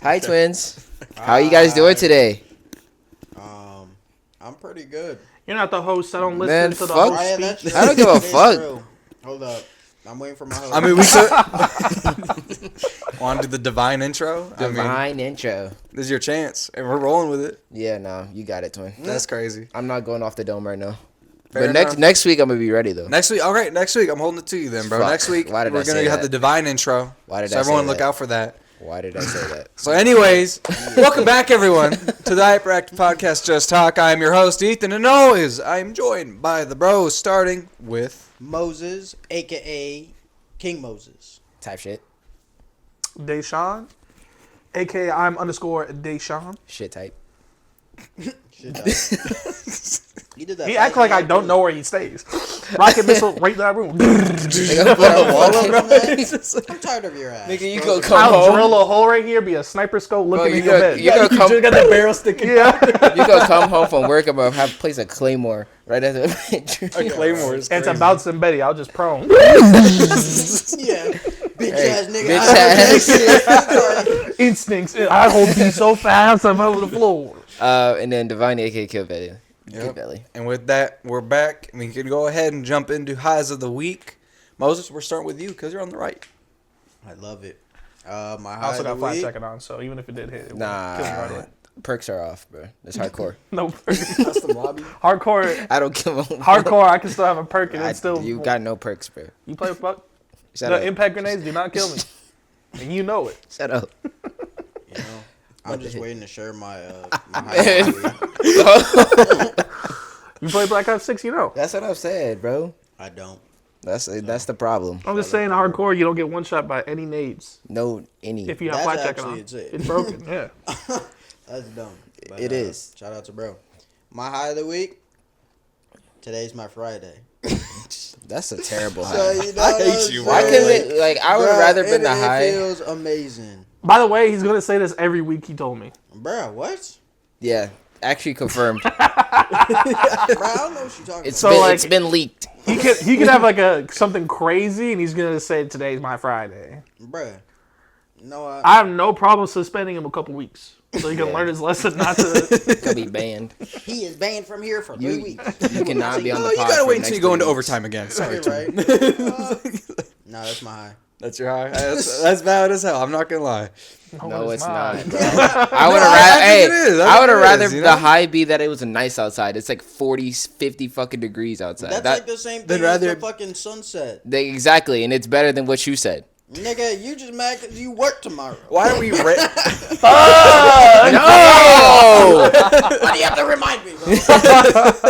Hi, twins. How you guys doing today? I'm pretty good. You're not the host. I don't listen Man, to the fuck. host speech. I don't give a That is fuck. true. Hold up. I'm waiting for my host. I mean, we could. Want to do the divine intro? Divine intro. This is your chance, and we're rolling with it. Yeah, no, you got it, twin. That's crazy. I'm not going off the dome right now. Fair But enough. next week I'm gonna be ready though. Next week, all right. Next week, I'm holding it to you then, bro. Fuck. Next week, Why did I we're say gonna have that? the divine intro. Why did so I everyone say look that? out for that. Why did I say that? So, anyways, welcome back, everyone, to the HyprActive podcast, Just Talk. I am your host, Ethan, and always I am joined by the bros, starting with Moses, a.k.a. King Moses. Type shit. Deshaun, a.k.a. I'm _ Deshaun. Shit type. Shit, you did that. He acts like I don't know where he stays. Rocket missile right in that room. Nigga, put a wall up, bro. I'm tired of your ass. Nigga, you bro. go come I'll home. drill a hole right here, be a sniper scope looking you in your gonna- bed. you gonna come- got that barrel sticking. Yeah. You gonna come home from work. I'm gonna have place a claymore right at the A claymore is And crazy. to bounce and Betty, I'll just prone. Yeah. Bitch ass nigga. bitch ass. Instincts. I hold these so fast I'm over the floor. And then Divine, aka Kill Veli. Yep. Kill Veli. And with that, we're back. We can go ahead and jump into highs of the week. Moses, we're starting with you because you're on the right. I love it. My I high also of got the flat week. checking on, so even if it did hit, it Nah, wouldn't kill me right away. perks are off, bro. It's hardcore. No, That's the lobby. hardcore. I don't give a Hardcore. I can still have a perk and it's still. You got no perks, bro. You play fuck. Shut The up. impact grenades do not kill me, and you know it. Shut up. You know, I'm just waiting to share my high of the week. You play Black Ops 6, you know. That's what I've said, bro. I don't. That's the problem. I'm just saying, hardcore, you don't get one shot by any nades No, any. if you have That's flat checking actually on. it's it. It's broken. Yeah. That's dumb. But, It is. Shout out to bro. My high of the week. Today's my Friday. That's a terrible So, high. you know I what hate I'm you, Why saying? couldn't it, like, I would have Bruh, rather been the it high. feels amazing. By the way, he's gonna say this every week. He told me. Bruh, what? Yeah, actually confirmed. Bruh, I don't know what you're talking It's So, about. been, like- it's been leaked. He could have like something crazy, and he's gonna say today's my Friday. Bruh. No, I have no problem suspending him a couple weeks so he can Yeah. learn his lesson not to. Could be banned. he is banned from here for 3 weeks. You cannot be on the Oh, you pod gotta for wait the until you next go into 3 weeks. overtime again. Sorry. You're right. No, that's my high. That's your high. That's valid as hell. I'm not gonna lie. No, it's not. mine. Bro. I would No, have I rather. think Hey, it is. I I think would have it rather is, you the know? high be that it was nice outside. It's like 40, 50 fucking degrees outside. That's That, like the same then thing as the rather- fucking sunset. exactly, and it's better than what you said. Nigga, you just mad because you work tomorrow. Why are we? No. Why do you have to remind me, bro?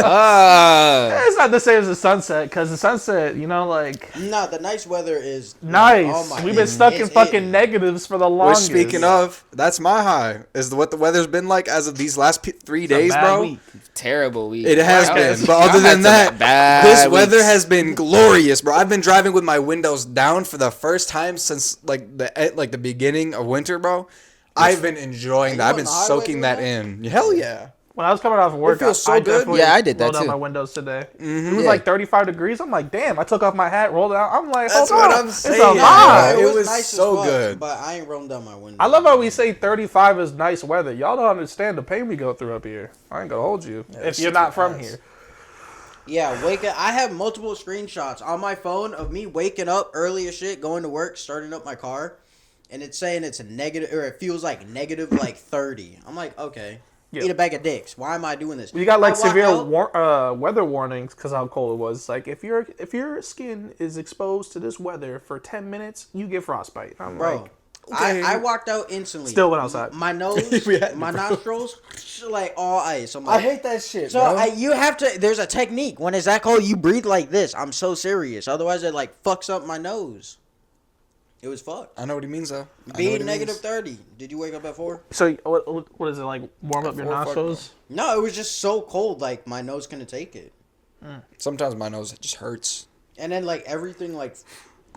Ah. It's not the same as the sunset, because the sunset, you know, like Nah, the nice weather is nice. Oh my We've been goodness. stuck in It's fucking hitting. negatives for the Which, longest. speaking of, that's my high. Is what the weather's been like as of these last 3 It's a days, bad bro. week. Terrible week. It has Y'all- been, but y'all other had than some that, bad this weather weeks. has been glorious, bro. I've been driving with my windows down for the first time since like the beginning of winter, bro. I've been enjoying you that. I've on been the highway soaking doing that that? in. Hell yeah. When I was coming off of work, feels so I good. definitely Yeah, I did that rolled down too. my windows today. Mm-hmm. It was Yeah. like 35 degrees. I'm like, damn. I took off my hat, rolled it out. I'm like, That's hold what on. I'm It's saying. a Yeah, vibe. it was nice as so fuck, good. But I ain't rolling down my window. I love how we say 35 is nice weather. Y'all don't understand the pain we go through up here. I ain't gonna hold you if you're not from here. Yeah, wake up. I have multiple screenshots on my phone of me waking up early as shit, going to work, starting up my car, and it's saying it's a negative, or it feels like negative like 30. I'm like, okay. Yeah. Eat a bag of dicks. Why am I doing this? You got like I walk severe out- weather warnings because how cold it was. Like if your skin is exposed to this weather for 10 minutes, you get frostbite. I'm Bro, like, okay. I walked out instantly. Still went outside. My nose, We had- my nostrils, like all ice. I'm like, hate that shit, so you have to. There's a technique. When it's that cold, you breathe like this. I'm so serious. Otherwise, it like fucks up my nose. It was fucked. I know what he means, though. I know what Being he negative means. 30. Did you wake up at 4? so what is it like? Warm up your 4 o'clock, nostrils? No, it was just so cold. Like my nose couldn't take it. Sometimes my nose just hurts. And then like everything like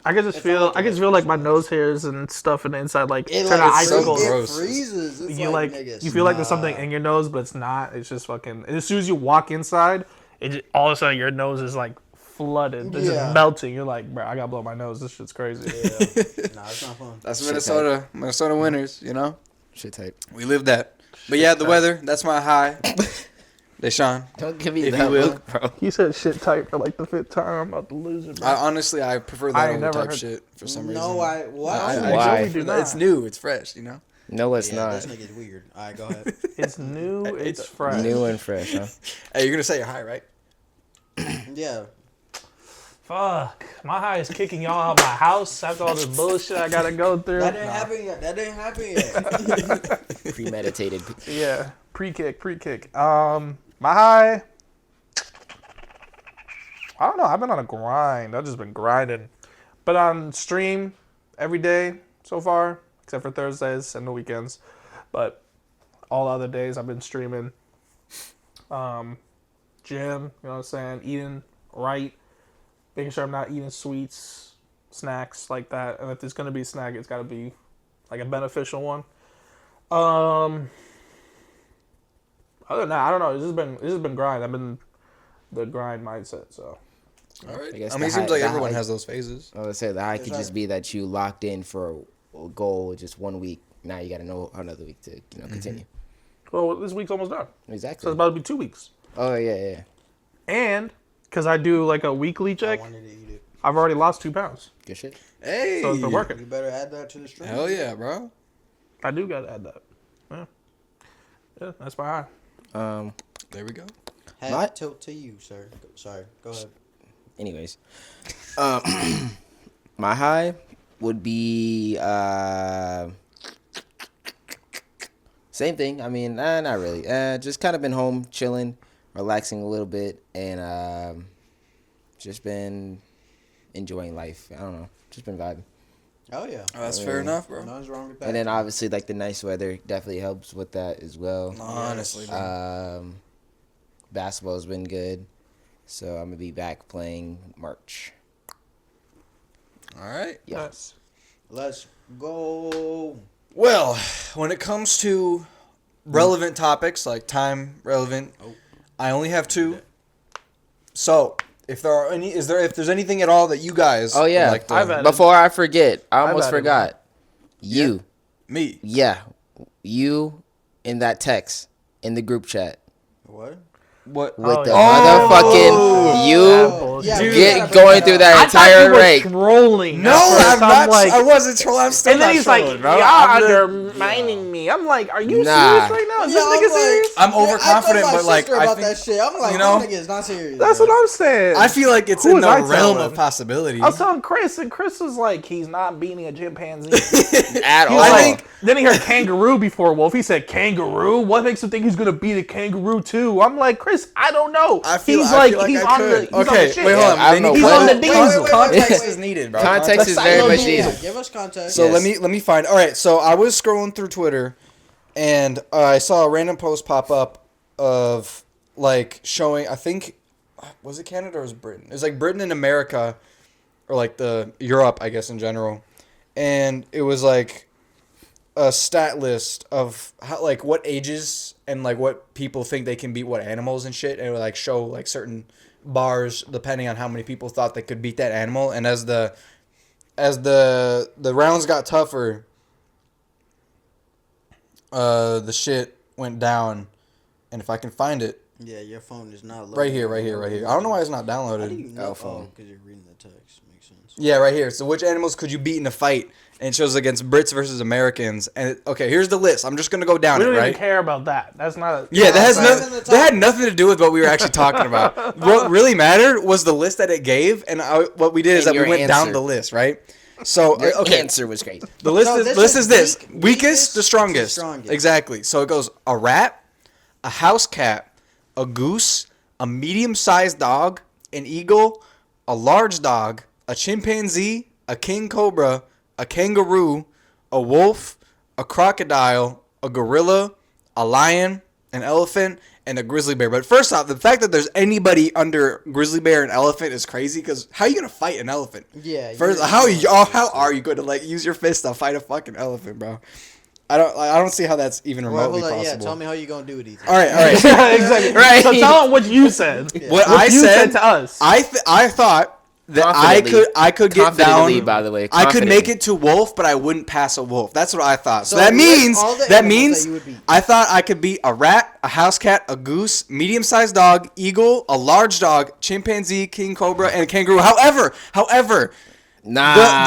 I can just It feel felt like I it can was just feel like my nose hairs and stuff in the inside like it turn like to it's so icicles. gross. It freezes. It's You like, like nigga, you feel like there's nah. something in your nose, but it's not. It's just fucking. As soon as you walk inside, all of a sudden your nose is like flooded. It's Yeah. just melting. You're like, bro, I gotta blow my nose. This shit's crazy. Yeah. Nah, it's not fun. That's Shit, Minnesota winters, you know? Shit type. We lived that. But yeah, the weather, that's my high. Deshaun. Don't give me If that you will. look, bro. You said shit type for like the 5th time. I'm about to lose it, bro. I prefer I that ain't over never type heard- shit for some reason. No, what? Why? We do not. It's new. It's fresh, you know? No, it's Yeah, this not. nigga's weird. All right, go ahead. It's new. It's fresh. New and fresh, huh? Hey, you're going to say you're high, right? Yeah. Fuck. My high is kicking y'all out of my house after all this bullshit I gotta go through. That didn't happen yet. Premeditated. Yeah. Pre-kick. My high. I don't know. I've been on a grind. I've just been grinding. But on stream every day so far, except for Thursdays and the weekends. But all other days I've been streaming. Gym, you know what I'm saying? Eating right. Making sure I'm not eating sweets, snacks like that. And if there's going to be a snack, it's got to be like a beneficial one. Other than that, I don't know. It's just been grind. I've been the grind mindset, so. All right. I guess I mean, the it seems high- like the everyone high- has those phases. I would say the high That's could just right. be that you locked in for a goal just 1 week. Now you got to know another week to continue. Well, this week's almost done. So Exactly. it's about to be 2 weeks. Oh yeah. And because I do like a weekly I check, wanted to eat it. I've already lost 2 pounds. Good shit. Hey. So it's been working. You better add that to the stream. Hell yeah, bro. I do got to add that. Yeah, that's my high. There we go. Hat What? tilt to you, sir. Sorry, go ahead. Anyways, my high would be same thing. I mean, not really. Just kind of been home, chilling, relaxing a little bit, and just been enjoying life. I don't know, just been vibing. Oh yeah. Oh, that's fair enough, bro. Nothing's wrong with that. And then obviously like the nice weather definitely helps with that as well. Honestly, bro. Basketball's been good, so I'm gonna be back playing March. All right. Yeah. Yes. Let's go. Well, when it comes to relevant topics, like time relevant, I only have 2. So, if there's anything at all that you guys Oh yeah. would like to, I've had- Before I forget, I almost added forgot. You. me. Yeah. You in that text in the group chat What? What? with Oh, the yeah. motherfucking you bullshit. Dude, get going through that entire rate. trolling. No, at first. I'm not. like, I wasn't trolling. I'm still and then not he's trolling, like, bro. y'all I'm the- undermining me. I'm like, are you Nah. serious right now? Is Yeah, this I'm nigga like- serious? I'm Yeah, overconfident, I told but my like, sister I about think, that shit. I'm like, you know, that nigga is not serious. That's bro. what I'm saying. I feel like it's Who in was the I realm telling? of possibility. I was telling Chris, and Chris was like, he's not beating a chimpanzee. At all. He's I like, think- then he heard kangaroo before wolf. He said kangaroo. What makes him think he's gonna beat a kangaroo too? I'm like, Chris, I don't know. I feel he's like he's I on the could. he's on Okay, the shit. wait, hold on. I don't know They need- what- He's on the diesel. Context is needed, bro. Context is very much needed. Give us context. So Yes. let me find. All right, so I was scrolling through Twitter, and I saw a random post pop up of like showing. I think was it Canada or was it Britain? It was like Britain and America, or like the Europe, I guess in general, and it was like a stat list of how like what ages and like what people think they can beat what animals and shit, and it would like show like certain bars depending on how many people thought they could beat that animal, and as the rounds got tougher, the shit went down, and if I can find it, Yeah, your phone is not loaded. right here. I don't know why it's not How do downloaded. you know? phone. Because you're reading the text. Makes sense. Yeah, right here. So which animals could you beat in a fight? And it shows against Brits versus Americans. And okay, here's the list. I'm just gonna go down We it, don't right? even care about that. That's not a Yeah, that has Not even the that had top. nothing to do with what we were actually talking about. What really mattered was the list that it gave, and what we did is And that we your went down answer. the list, right? So Your okay, answer was great. the list No, is this list is is this weakest weakest to to strongest. strongest. Exactly. So it goes a rat, a house cat, a goose, a medium-sized dog, an eagle, a large dog, a chimpanzee, a king cobra, a kangaroo, a wolf, a crocodile, a gorilla, a lion, an elephant, and a grizzly bear. But first off, the fact that there's anybody under grizzly bear and elephant is crazy, because how are you gonna fight an elephant? Yeah. First, you're- how are you going to like use your fist to fight a fucking elephant, bro? I don't see how that's even Well, remotely hold on, possible. yeah, tell me how you gonna do it, Ethan. All right. exactly. Right. So tell him what you said. What What I you said said to us. I thought that Confidently. I could get Confidently, down. by the way. I could make Confidently. it to wolf, but I wouldn't pass a wolf. That's what I thought. So So that list means all the that animals means that you would beat. I thought I could beat a rat, a house cat, a goose, medium-sized dog, eagle, a large dog, chimpanzee, king cobra, and kangaroo. However, Nah.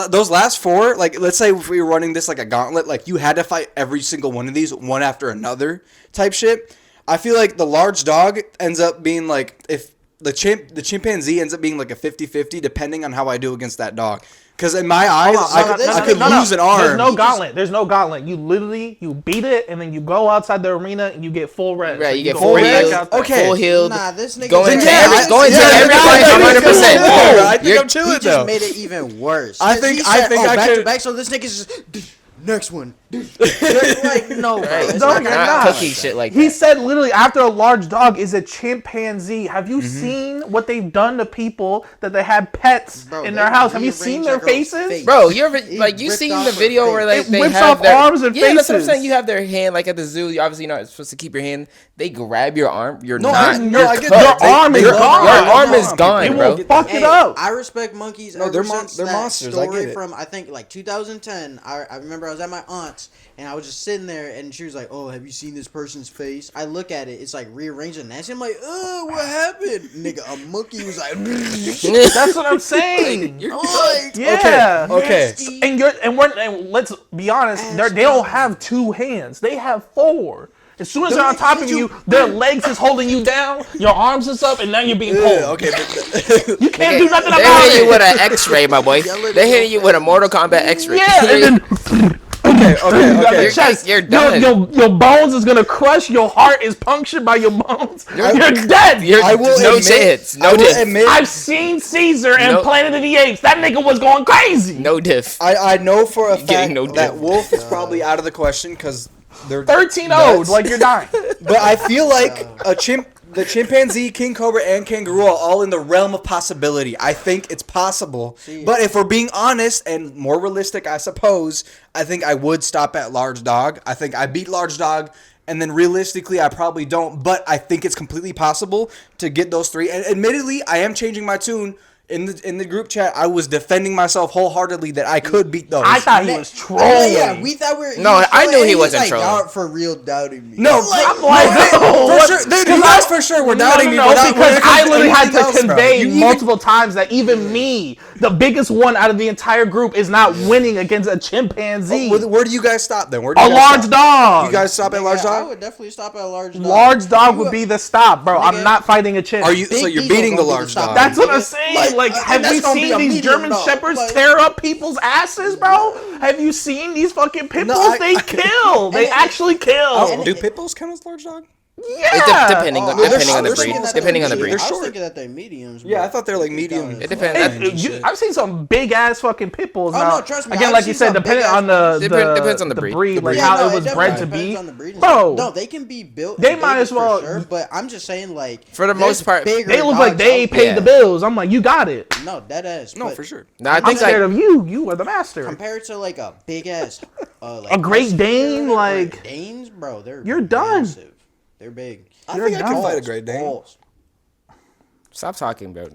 those last four, like let's say if we were running this like a gauntlet, like you had to fight every single one of these one after another type shit. I feel like the large dog ends up being like if the chimpanzee ends up being like a 50-50 depending on how I do against that dog. Because in my eyes, I could lose an arm. There's no gauntlet. There's no gauntlet. You literally beat it, and then you go outside the arena and you get full res. Right, Like, you get go full right back healed. out there. Okay. Full healed. Nah, this nigga Going to just- every fight 100%. I think You're- I'm chilling He just though. made it even worse. I think I back could. to back. So this nigga's just next one. Like no, bro. Right. It's No, not you're gonna not. happen Cookie like shit like He that. said literally after a large dog is a chimpanzee. Have you seen what they've done to people that they had pets Bro, in they their house? Have you rearranged seen that their girl's faces? face. Bro, you ever He like you ripped seen off the her video face. where like It they whips have off their arms and yeah, that's what I'm faces. saying. You have their hand like at the zoo. You obviously not supposed to keep your hand. They grab your arm. You're No, not. I you're get cut. that. Your arm is Your gone. arm is They gone, bro. will fuck it Hey, up. I respect monkeys. No, ever they're since they're that monsters, I Story get it. from I think like 2010. I remember I was at my aunt's and I was just sitting there and she was like, "Oh, have you seen this person's face?" I look at it. It's like rearranged and nasty. I'm like, "Oh, what happened, nigga?" A monkey was like, That's what I'm saying. You're like, Yeah. Okay. nasty. And let's be honest, they don't have two hands. They have four. As soon as they're on top of you, their legs is holding you down, your arms is up, and now you're being pulled. Okay, but You can't do nothing They're about hitting you with it. an X-ray, my boy. Yell at They're it hitting so you with a Mortal Kombat X-ray. Yeah, and then okay. chest. You're done. Your bones is gonna crush. Your heart is punctured by your bones. You're dead. I will no admit, chance. No I will diff. admit, I've seen Caesar and Nope. Planet of the Apes. That nigga was going crazy. No diff. I know for a getting fact no that dick. wolf is probably out of the question because they're 13-0, nuts. like you're dying. But I feel like the chimpanzee, king cobra, and kangaroo are all in the realm of possibility. I think it's possible. But if we're being honest and more realistic, I suppose, I think I would stop at large dog. I think I beat large dog. And then realistically, I probably don't. But I think it's completely possible to get those three. And admittedly, I am changing my tune. In the group chat, I was defending myself wholeheartedly that I could beat those. I thought he was trolling. Yeah, we thought we were. No, I knew he wasn't like, trolling. "Y'all for real doubting me." No, I'm like, no, for sure. Dude, you guys for sure were doubting me. No, but not when because it comes I literally had anything to else, bro. convey You even- multiple times that even me, the biggest one out of the entire group, is not winning against a chimpanzee. Where do you guys stop then? Where do A you guys large stop? dog. You guys stop at large Yeah, I dog? would definitely stop at a large dog. Large dog You would would- be the stop, bro. I'm Nigga. not fighting a chimp. Are you? Big So you're Diesel beating the gonna be large the stop. dog. That's what I'm Nigga. saying. Like, and have that's you gonna be seen a these medium German dog. shepherds Like- tear up people's asses, bro? Have you seen these fucking pit No, bulls? I- They kill. They and- actually kill. Oh, do pit bulls count as large dog? Yeah. Depending on Oh, I was depending on the thinking breed. that Depending on the they're breed. medium. I short. was thinking that they're mediums. Yeah, bro. I thought they were like medium. It depends. Hey, I've seen some big ass fucking pit bulls Oh, now. no, trust me, Again, I've like you seen said, some depending big-ass on the Depends on the breed. like Yeah, how no, it was definitely bred to depends be. on the breed and Bro, stuff. No, they can be built. They and might big as well- For sure, but I'm just saying, like, For the there's most part, bigger they look like dogs they out paid Yeah. the bills. I'm like, you got it. there. No, dead ass. No, but for sure. No, I I'm think scared like of you. You are the master. Compared to like a big ass, like A Great husky Dane, or like- Danes, bro, they're You're done. massive. They're big. I You're think I can dumb. fight a Great Dane. Balls. stop talking, bro. Okay.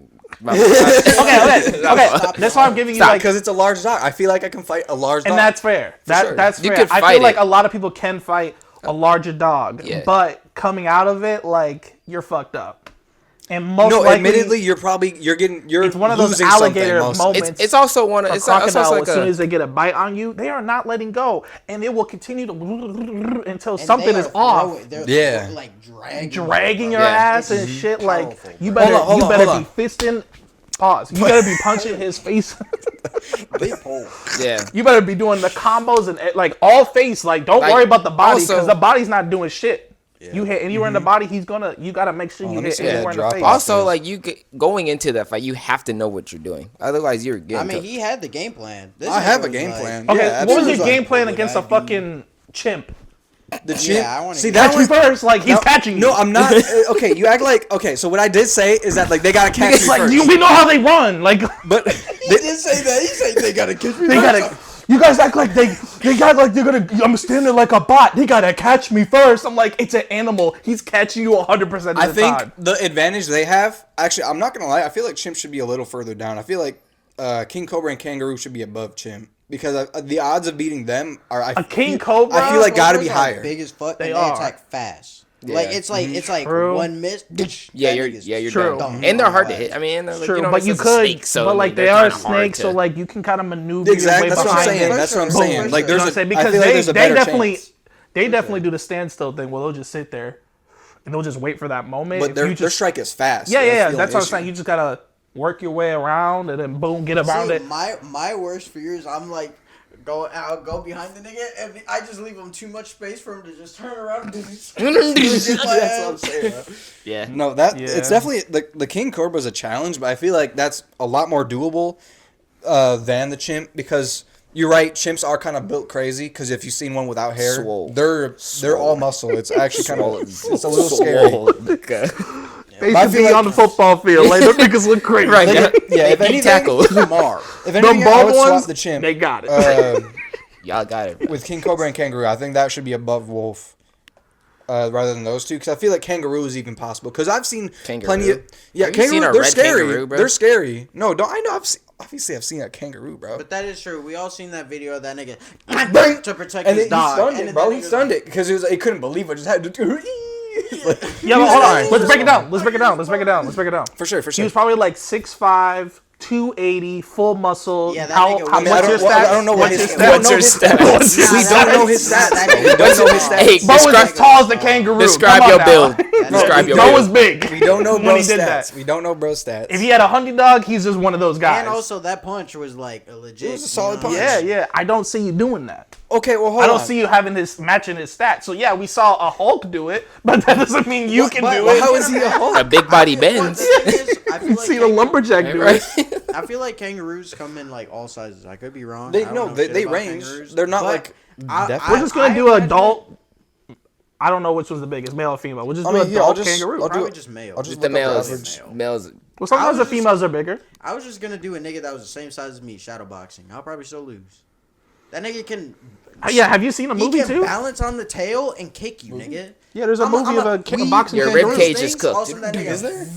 That's why I'm giving you Stop, like, Because it's a large dog. I feel like I can fight a large dog. and that's fair. sure. That's You fair. could I fight feel like it. a lot of people can fight a larger dog, Yeah. but coming out of it, like you're fucked up. And most no, likely, admittedly, you're it's one of those losing alligator something moments. It's also one of A it's also crocodile, like as soon a as they get a bite on you, they are not letting go, and it will continue to until And something they is are off, throwing- they're Yeah. like dragging, dragging your Yeah. ass and shit. Like powerful. you better, Hold on, you better hold be fisting. Pause. You better be punching his face. Big pole. yeah. You better be doing the combos and like all face. Like don't Like, worry about the body also- because the body's not doing shit. You hit anywhere in the body, you gotta make sure you let me hit see that anywhere in the drop face. off. Also, like going into that fight, you have to know what you're doing. Otherwise, you're getting I mean, cooked. he had the game plan. This I nigga have a was game like- plan. Okay, Yeah, what was your absolutely. game plan What against would a I do? fucking chimp? The chimp. I wanna See get- that Catch me one. first, like he's catching you. No, I'm not. Okay, you act like okay. So what I did say is that like they gotta catch It's me like first. we know how they run. Like But He did say that. He said they gotta catch me. they gotta. You guys act like they act like they're gonna. I'm standing like a bot. They gotta catch me first. I'm like, it's an animal. He's catching you 100% of the time. I think the advantage they have. Actually, I'm not gonna lie. I feel like chimp should be a little further down. I feel like king cobra and kangaroo should be above chimp because the odds of beating them are. A king cobra. I feel like gotta be Cobras are higher. Big as fuck. They And are. they attack fast. Yeah. Like it's like True. one miss. Yeah, you're you're True. done. And they're hard to hit. I mean, they're like, True, you know, but you it's a could. snake, so but like they they're are kinda hard snakes, so to- like you can kind of maneuver Exactly. your way That's what I'm behind saying. them. That's what I'm Boom. saying. Like You know there's what I'm saying? I Because feel like there's a they better definitely chance. they definitely do the standstill thing where they'll just sit there and they'll just wait for that moment. But If their you just, strike is fast. yeah, so yeah, that's yeah. the That's what I'm issue. saying. You just gotta work your way around and then boom, get around See, it. my worst fear is I'm like I'll go behind the nigga and I just leave him too much space for him to just turn around and do this. That's what I'm saying. Bro. Yeah. No, that Yeah. it's definitely the king cobra is a challenge, but I feel like that's a lot more doable than the chimp because you're right. Chimps are kind of built crazy because if you've seen one without hair, Swole. they're all muscle. It's actually kind of Swole. it's a little scary. Okay. They I should feel be like- on the football field. Like, those niggas look crazy. Right. Yeah, if They anything, tackle. Tomorrow. if anything, I bald would swap ones, the chimp. they got it. Y'all got it. With king cobra and kangaroo, I think that should be above wolf. Rather than those two, because I feel like kangaroo is even possible. Because I've seen Kangaroo? plenty of Have you kangaroo. seen a They're red scary. kangaroo, bro? They're scary. No, don't I know? I've seen a kangaroo, bro. But that is true. We all seen that video of that nigga Bang! to protect And his then he dog. stunned And it, then bro. that He nigga's stunned like, it because he couldn't believe it. Just had to do. Like, Yeah, but hold on. Let's break it down. Let's break it down. Let's break it down. Let's break it down. for sure. He was probably like 6'5", 280, full muscle. Yeah, that how, nigga how was- what's your stats? I don't know what What's his your stats. What's your stats? We don't know his stats. We don't know his stats. Hey, Bro was describe- as tall as the kangaroo. Describe Come your on build. now. Describe your Bro build. was big. We don't know when bro he did stats. that. We don't know bro stats. If he had a hunting dog, he's just one of those guys. And also that punch was like a legit. It was a solid you know? punch. yeah, yeah. I don't see you doing that. Okay, well hold on. I don't see you having his matching his stats. So yeah, we saw a Hulk do it, but that doesn't mean you can do Well, it. how is he a Hulk? A big body But bends. the thing is, I feel You like see the lumberjack do Right. it. I feel like kangaroos come in like all sizes. I could be wrong. They I don't no, know they, shit they about range. kangaroos, They're not but like. We're just gonna do imagine adult. I don't know which was the biggest, male or female. We'll just I do mean, yeah, adult I'll just- kangaroo. I'll do Probably it. just male. I'll just The look up males, average. males. Well, sometimes I the was females are bigger. I was just gonna do a nigga that was the same size as me, shadow boxing. I'll probably still lose. That nigga can. Yeah, have you seen a He movie can too? balance on the tail and kick you, nigga. Yeah, there's a movie of a boxing Your kangaroo. rib cage is cooked. Also, that nigga, Is there?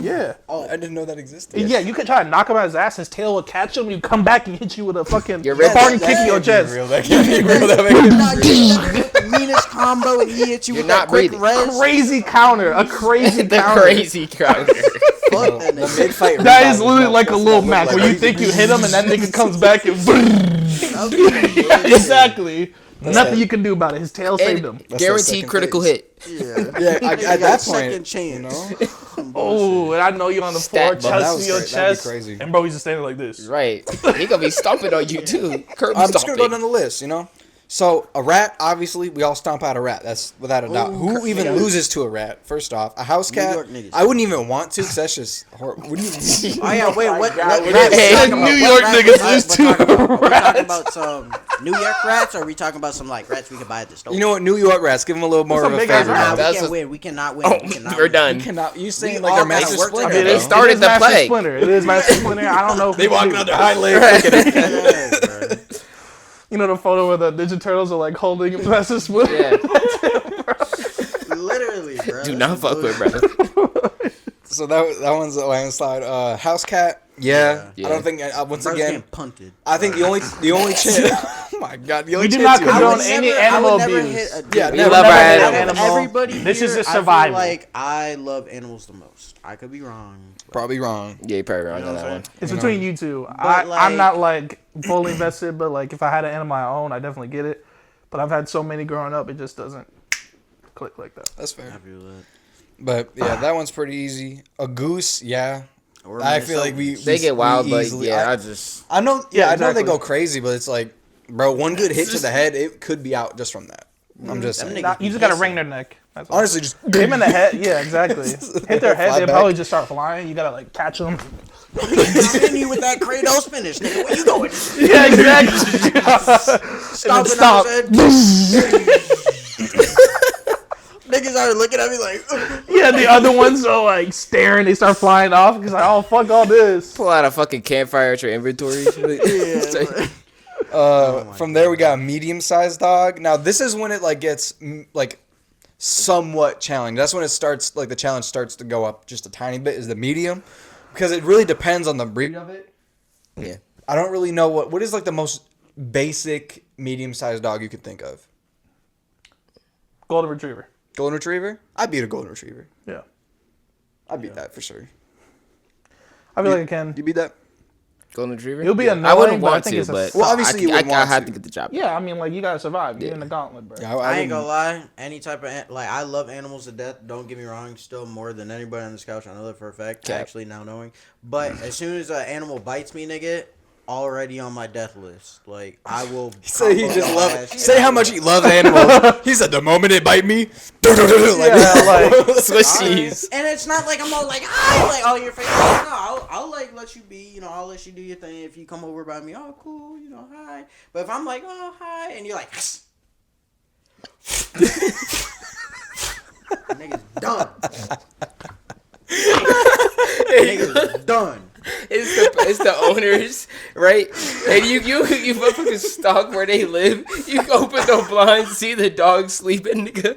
Yeah. Oh, I didn't know that existed. Yeah, you could try to knock him out his ass. His tail will catch him. You come back and hit you with a fucking Your rib Spartan cage- kick in your chest. That can't be real. That can't be nah, you hit that nigga with the meanest combo and he hit you You're with that not quick breathing. res. Crazy counter. A crazy The counter. crazy crowd. Fuck that The nigga. mid-fight. That rebound is literally not- like a that's little not Mac like where you that. think you hit him and that nigga comes back and Yeah, exactly. Nothing that. you can do about it. His tail saved him. That's Guaranteed second critical phase. hit. Yeah, Nigga at got that second point, chance. you know. Oh, and I know you on the floor, Stat bump. That chest was to your great. That'd be chest, crazy. and bro, he's just standing like this. Right. He gonna be stomping on you too. Curb I'm just gonna go stomping. down the list, you know. So a rat, obviously, we all stomp out a rat. That's without a doubt. Who even loses to a rat? First off, a house cat. York niggas. I wouldn't even want to, 'cause that's just horrible. What do you? Oh yeah, wait, what? God, What what rats is- we talking New about? York What niggas rats lose we to talking about? Are we rats. talking about some New York rats, or are we talking about some like rats we could buy at the store? You know what? New York rats. Give them a little more Some of a big ass favor. rat. Nah, we That's can't a- win. We cannot win. Oh, We cannot we're win. done. You cannot. You saying We like all they're gotta master work splinter? I mean, They it started is the Master plague. Splinter. It is Master Splinter. I don't know. If They we walking do. on their hind leg. Yeah, bro. You know the photo where the Ninja Turtles are like holding Master Splinter. Yeah. Literally, bro. Do not fuck with brother. So that one's a landslide. House cat. Yeah. Yeah. I don't think. Once Bro's again, getting punted. I think the only chance. Oh my god, the only We do chance not you have- condone any animal abuse. Yeah, We never- love our never- animals. Everybody This is here, just I feel survival. like I love animals the most. I could be wrong. Probably wrong. Yeah, you probably wrong You know on what that I'm one. It's You know. between you two. But, I'm not like fully invested, but like if I had an animal of my own, I definitely get it. But I've had so many growing up, it just doesn't click like that. That's fair. I feel that. But yeah, that one's pretty easy. A goose, yeah. Or I feel like we They get wild, but easily- yeah, I just I know. Yeah, Yeah, I know they exactly. go crazy, but it's like, bro, one good hit to the head, it could be out just from that. I'm just Them saying. niggas You just gotta wring their neck. That's all. Honestly, just Hit them in the head. Yeah, exactly. Hit their head, Fly they back. probably just start flying. You gotta like catch them. I'm hitting you with that Kratos finish, nigga. Where you going? Yeah, exactly. Stomping stop. on his head. Niggas are looking at me like, Yeah, the other ones are like staring. They start flying off because like, oh fuck all this. pull out a fucking campfire at your inventory. yeah, From there we got a medium-sized dog. Now this is when it like gets like somewhat challenging. That's when it starts like the challenge starts to go up just a tiny bit. Is the medium, because it really depends on the breed of it. Yeah. I don't really know what is like the most basic medium-sized dog you could think of. Golden Retriever. Golden Retriever? I beat a Golden Retriever. Yeah. I beat that for sure. I feel like I can. You beat that? Golden Retriever? It'll be annoying, I wouldn't but I want think to, it's a but Well, obviously you wouldn't I want have to. to get the job. Yeah, I mean, like, you gotta survive. You're in the gauntlet, bro. Yeah, I ain't gonna lie. Any type of like, I love animals to death. Don't get me wrong. Still more than anybody on this couch. I know that for a fact. Cap. Actually, now knowing. But as soon as an animal bites me, nigga, already on my death list. Like I will. Say he combo just your love. ass. Say how much he loves animals. He said the moment it bite me, like, Yeah, like, Swiss Alright. cheese. And it's not like I'm all like, hi, like, oh, your face. No, I'll like let you be, you know, I'll let you do your thing. If you come over by me, oh, cool, you know, hi. But if I'm like, oh, hi, and you're like, nigga's done. Nigga's done. It's the owners, right? And you motherfuckers stalk where they live. You open the blinds, see the dog sleeping, nigga.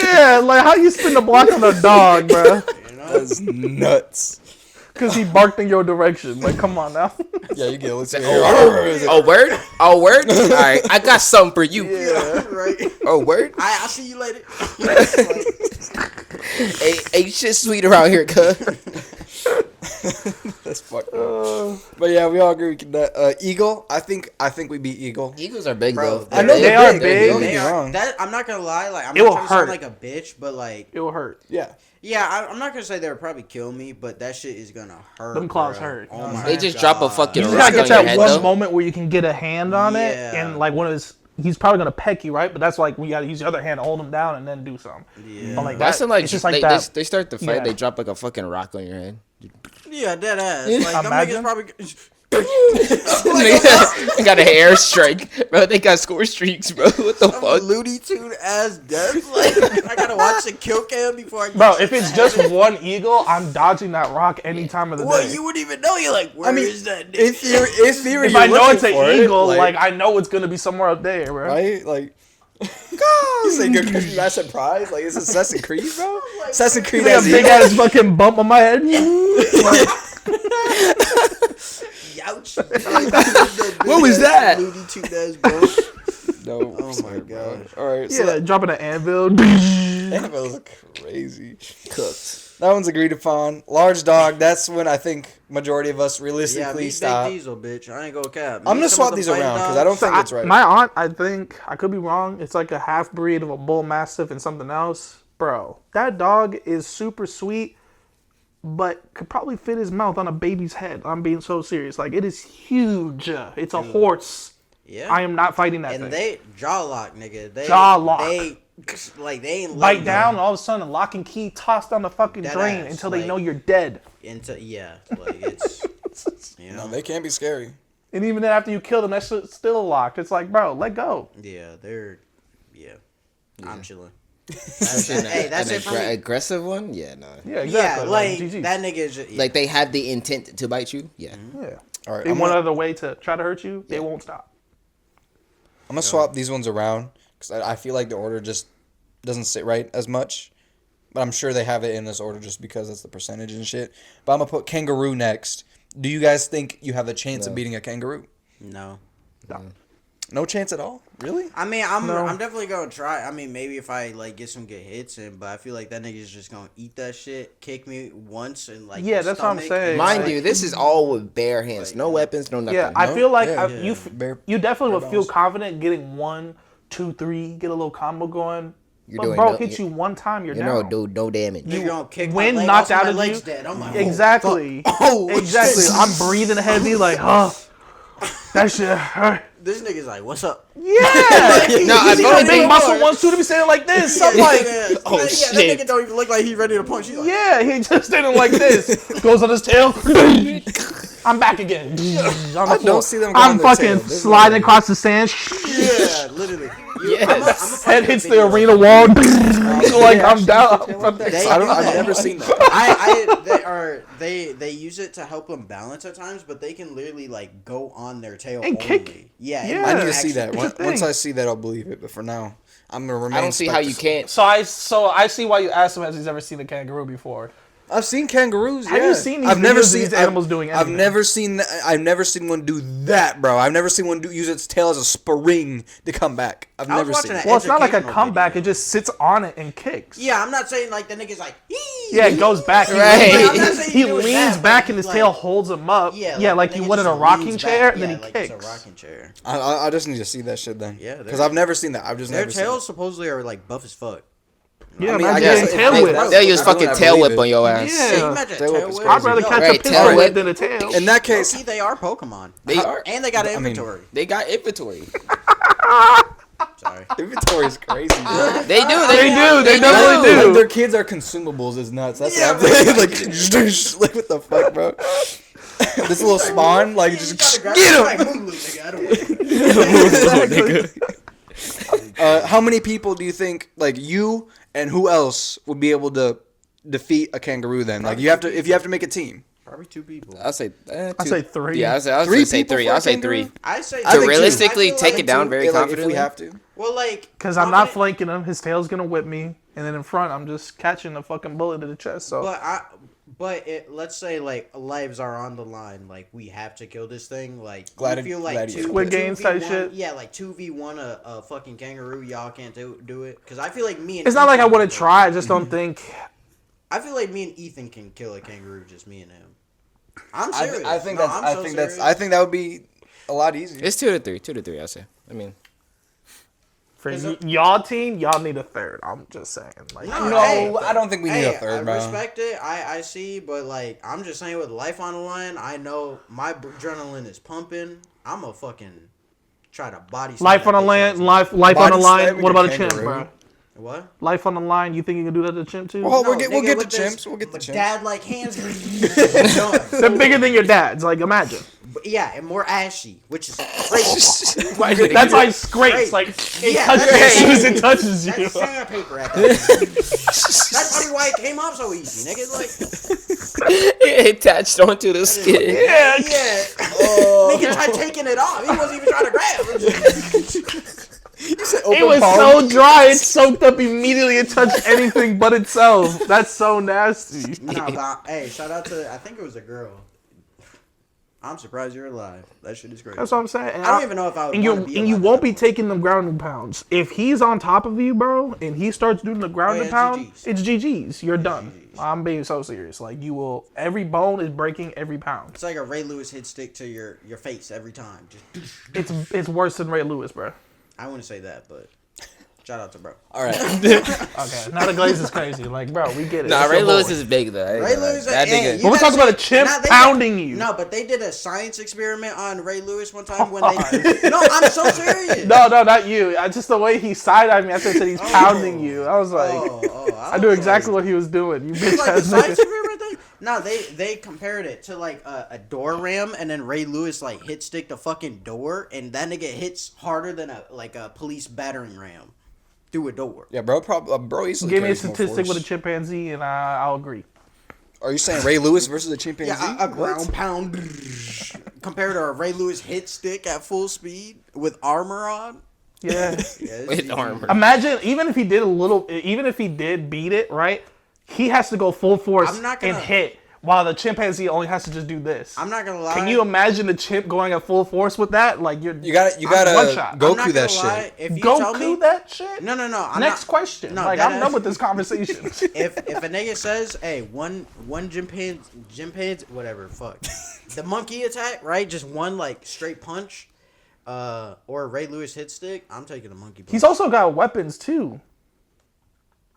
yeah, like, how you spin the block on a dog, bro? You know? That's nuts. Because he barked in your direction. Like, come on now. Yeah, you get it. Let's see. Oh, word? Oh, word? All right, I got something for you. Yeah, right. Oh, word? I'll see you later. Ain't shit sweet around here, cuz. That's fucked up. But yeah, we all agree we can. Eagle. I think we beat Eagle. Eagles are big, Bro, though. I know They are big. Don't get me wrong. I'm not gonna lie, like I'm It not will trying to sound hurt. like a bitch, but like It will hurt. Yeah. yeah, I'm not gonna say they would probably kill me, but that shit is gonna hurt. Them claws bro. hurt, you know Oh what I'm my They just drop a God. fucking You rock just gotta on get your that head, one though. moment where you can get a hand on it, Yeah. and like one of his, he's probably gonna peck you, right? But that's like when you gotta use your other hand to hold him down and then do something. Yeah. But like That's that, like, it's just like they, that. they start the fight, Yeah. they drop like a fucking rock on your head. Yeah, dead ass. Like them Imagine. niggas probably. They got an airstrike, bro. They got score streaks, bro. What the Some fuck? Looney Tune ass death. Like I gotta watch the kill cam before I. Bro, if it's just one eagle, I'm dodging that rock any time of the well, day. you wouldn't even know. You're like, where is that? In Nigga? theory, If you're I know it's an looking for it, eagle, like I know it's gonna be somewhere up there, bro. right, like. You say good because you're not surprised? Like, it's Assassin's Creed, bro? Assassin's Creed Like a has big eagles? ass fucking bump on my head. Youch. What was that? Looney Tune ass bro. No. Oh my gosh. All right, so Yeah, dropping an anvil. Annabelle's crazy. Cooked. That one's agreed upon. Large dog, that's when I think majority of us Yeah, realistically me stop. Big Diesel, bitch. I ain't gonna cap. I'm gonna Some swap of these them fighting around because I don't dogs- think it's right. My aunt, I think, I could be wrong. It's like a half breed of a bull mastiff and something else. Bro, that dog is super sweet, but could probably fit his mouth on a baby's head. I'm being so serious. Like, it is huge. It's a horse. Yeah. I am not fighting that And thing. they jaw lock, nigga. They Jaw lock. They like they ain't Bite letting down, and all of a sudden, lock and key tossed down the fucking Dead drain ass, until they like- know you're dead. into yeah, like it's you know No, they can be scary. And even then, after you kill them, that shit's still locked. It's like, bro, let go. yeah they're yeah. I'm chilling. An- Hey, that's an it for me. aggressive one? Yeah, no. Yeah, Yeah, exactly. like GG's. that nigga is just, yeah. Like they have the intent to bite you? Yeah. Yeah. All right, They I'm one gonna, other way to try to hurt you, they won't stop. I'm gonna swap these ones around because I feel like the order just doesn't sit right as much. But I'm sure they have it in this order just because it's the percentage and shit. But I'm gonna put kangaroo next. Do you guys think you have a chance of beating a kangaroo? no. No chance at all? Really? I mean, I'm No. I'm definitely gonna try. I mean, maybe if I like get some good hits in, but I feel like that nigga's just gonna eat that shit, kick me once, and like Yeah, the that's what I'm stomach, saying. and, Mind like, you, this is all with bare hands. No weapons, no nothing. Yeah, I No? feel like Yeah, you Bare- you definitely would bare feel bones. confident getting 1, 2, 3, get a little combo going. You're But doing bro, no- hit you one time, you're You down. know, dude, no damage. Nigga gonna kick Wind my leg knocked off, out my of leg's you. dead. I'm like, Exactly. Oh, Exactly. shit. I'm breathing heavy, like, that shit hurt. This nigga's like, what's up? Yeah. No, I've See only the big been- muscle wants to be standing like this. I'm like, Oh, yeah, shit. that nigga don't even look like he's ready to punch. He's like, yeah, he just standing like this. Goes on his tail. I'm back again. On the I don't floor. see them go I'm on their fucking tail. There's sliding no- across the sand. yeah, literally. Yes. Head hits the arena wall. Like I'm down. I've never seen that. They use it to help them balance at times, but they can literally like go on their tail And only. kick. Yeah, Yeah. I need to see actually- that. Once I see that, I'll believe it. But for now, I'm gonna remain. I don't see how you can't. So I see why you asked him has he's ever seen a kangaroo before. I've seen kangaroos. Have you seen these videos of these animals doing I've anything? never seen. I've never seen one do that, bro. I've never seen one use its tail as a spring to come back. I've I was never watching seen that. it. Well, it's not like a educational comeback. video. It just sits on it and kicks. Yeah, I'm not saying like the nigga's like. Yeah, it goes back. Right. I'm not saying He doing leans that, back but and his like- tail holds him up. Yeah, like the you nigga would in a just rocking leans chair, back. and then Yeah, he like kicks. It's a rocking chair. I just need to see that shit then. Yeah, because I've never seen that. I've just Their never seen tails it. supposedly are like buff as fuck. Yeah, I mean, I imagine guess getting if tail they- whip. They'll use I fucking believe tail whip it. on your ass. Yeah. Can you imagine Tail tail whip is whip? crazy. I'd rather Yo, catch Right, a pistol tail whip whip. than a tail. In that case, See, they are Pokemon. They are. And they got an I mean- inventory. They got inventory. Sorry. inventory is crazy. Bro. They do. They do. They Like, definitely do. their kids are consumables. Is nuts. That's Yeah, what I'm saying. Like what the fuck, bro? This little spawn, like just get him. How many people do you think, like you and who else, would be able to defeat a kangaroo? Then, like you have to, if you have to make a team. Probably 2 people. I'll say. I'd say 3. Yeah, I was gonna Three say people 3. for a I'll say kangaroo? 3. I say I To think two. realistically I feel take like it down two- very Like, if confidently. we have to. Well, like Because I'm not flanking him. His tail's going to whip me. And then in front, I'm just catching a fucking bullet to the chest. So let's say like lives are on the line. Like we have to kill this thing. Like Gladi- you feel like gladiator. Squid Games type 2v1 shit? Yeah, like 2v1 a fucking kangaroo. Y'all can't do it because I feel like me and it's not like I Ethan wouldn't can- try. I just don't think. I feel like me and Ethan can kill a kangaroo. Just me and him. I'm I, serious. I think No, that's. I'm I so think serious. that's. I think that would be a lot easier. It's 2 to 3. 2 to 3. I'll say. I mean, For y'all team, y'all need a third. I'm just saying. Like, No, Hey, I don't think we need a Hey, third, I bro. respect it. I see, but like I'm just saying, with life on the line, I know my adrenaline is pumping. I'm a fucking try to body. slam life on that the bitch land, ass. life on Body the line. slamming What a about a chimp, kangaroo? bro? What? Life on the line. You think you can do that to chimp too? Well, No, we'll nigga, get with the this chimps. We'll get the chimps. Dad like hands. Done. They're bigger than your dad's. Like, imagine. But yeah, and more ashy, which is crazy. That's like scrapes. Like, it Yeah, touches that's- as soon as it touches you. That's sandpaper at that point. That's probably why it came off so easy, nigga. Like, it attached onto the skin. Yeah. Nigga tried taking it off. He wasn't even trying to grab. It was so dry, it soaked up immediately. It touched anything but itself. That's so nasty. No, but hey, shout out to I think it was a girl. I'm surprised you're alive. That shit is crazy. That's what I'm saying. And I don't even know if I would And you wanna be and you alive won't at be all. taking them grounding pounds. If he's on top of you, bro, and he starts doing the grounding it's pound, GGs. it's GGs. You're done. GGs. I'm being so serious. Like you will. Every bone is breaking every pound. It's like a Ray Lewis hit stick to your face every time. Just It's worse than Ray Lewis, bro. I wouldn't say that, but shout out to bro. All right. Okay, now the glaze is crazy. Like, bro, we get it. Nah, It's Ray your Lewis boy. is big though. I ain't Ray gonna lie. Lewis, That hey, nigga. you But we're gotta talking about say- a chimp nah, they pounding did- you. No, but they did a science experiment on Ray Lewis one time when they. No, I'm so serious. No, not you. Just the way he side-eyed me after he said he's pounding you. I was like, I knew exactly what he was doing. You bitch Like the ass science nigga. experiment thing. No, they compared it to like a door ram, and then Ray Lewis like hit stick the fucking door, and that nigga hits harder than a police battering ram through a door. Yeah, bro. Bro easily Give me a carries more statistic with a force. chimpanzee, and I'll agree. Are you saying Ray Lewis versus a chimpanzee? Yeah, a What? ground pound compared to a Ray Lewis hit stick at full speed with armor on. Yeah. Yeah, it's With easy. armor. Imagine, even if he did beat it, right? He has to go full force I'm not and gonna- hit, while the chimpanzee only has to just do this. I'm not gonna lie. Can you imagine the chimp going at full force with that? Like You one gotta shot. I'm not Goku gonna that lie, shit. If you tell Goku me, that shit? no. Next question. No, like, that I'm done ass- with this conversation. if a nigga says, hey, one chimpanzee, whatever, fuck, the monkey attack, right? Just one like straight punch, or a Ray Lewis hit stick. I'm taking the monkey punch. He's also got weapons, too.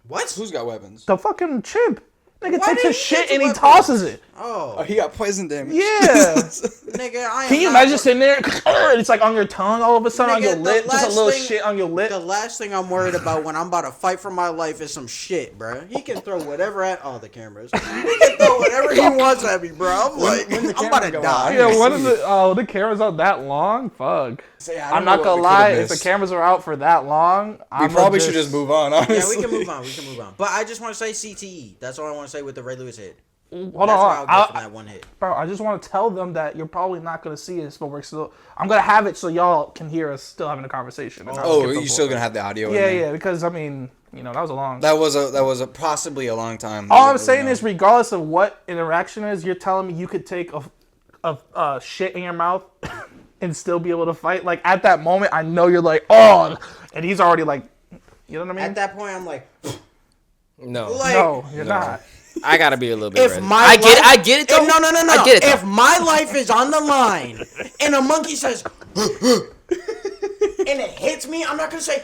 What? Who's got weapons? The fucking chimp. Nigga Why takes did his he shit get and he weapons? tosses it. Oh, he got poison damage. Yeah. nigga, I am Can you not- imagine sitting there? It's like on your tongue all of a sudden, on Nigga, your the lip. Just a last little thing- shit on your lip. The last thing I'm worried about when I'm about to fight for my life is some shit, bro. He can throw whatever at all the cameras. He can throw whatever he wants at me, bro. I'm like, when the I'm about to camera go die. on. Yeah, one of see. the cameras out that long? Fuck. See, I don't I'm know not what gonna we lie, could've if the missed. cameras are out for that long, We I'm probably should just move on, honestly. Yeah, we can move on. We can move on. But I just want to say CTE. That's all I want to say with the Ray Lewis hit. Hold That's what on. I'll get from that one hit. Bro, I just want to tell them that you're probably not gonna see it, but we're still. I'm gonna have it so y'all can hear us still having a conversation. and not Oh, skip the you're still whole gonna have the audio thing. in Yeah, there. yeah, because I mean, that was a long. That was a possibly a long time. All I'm saying is, regardless of what interaction is, you're telling me you could take a shit in your mouth and still be able to fight. Like at that moment, I know you're like, oh, and he's already like, you know what I mean? At that point, I'm like, No. like No, you're not. I gotta be a little bit if ready. my I get it. life- I get it though. No. I get it though. If my life is on the line and a monkey says, and it hits me, I'm not gonna say,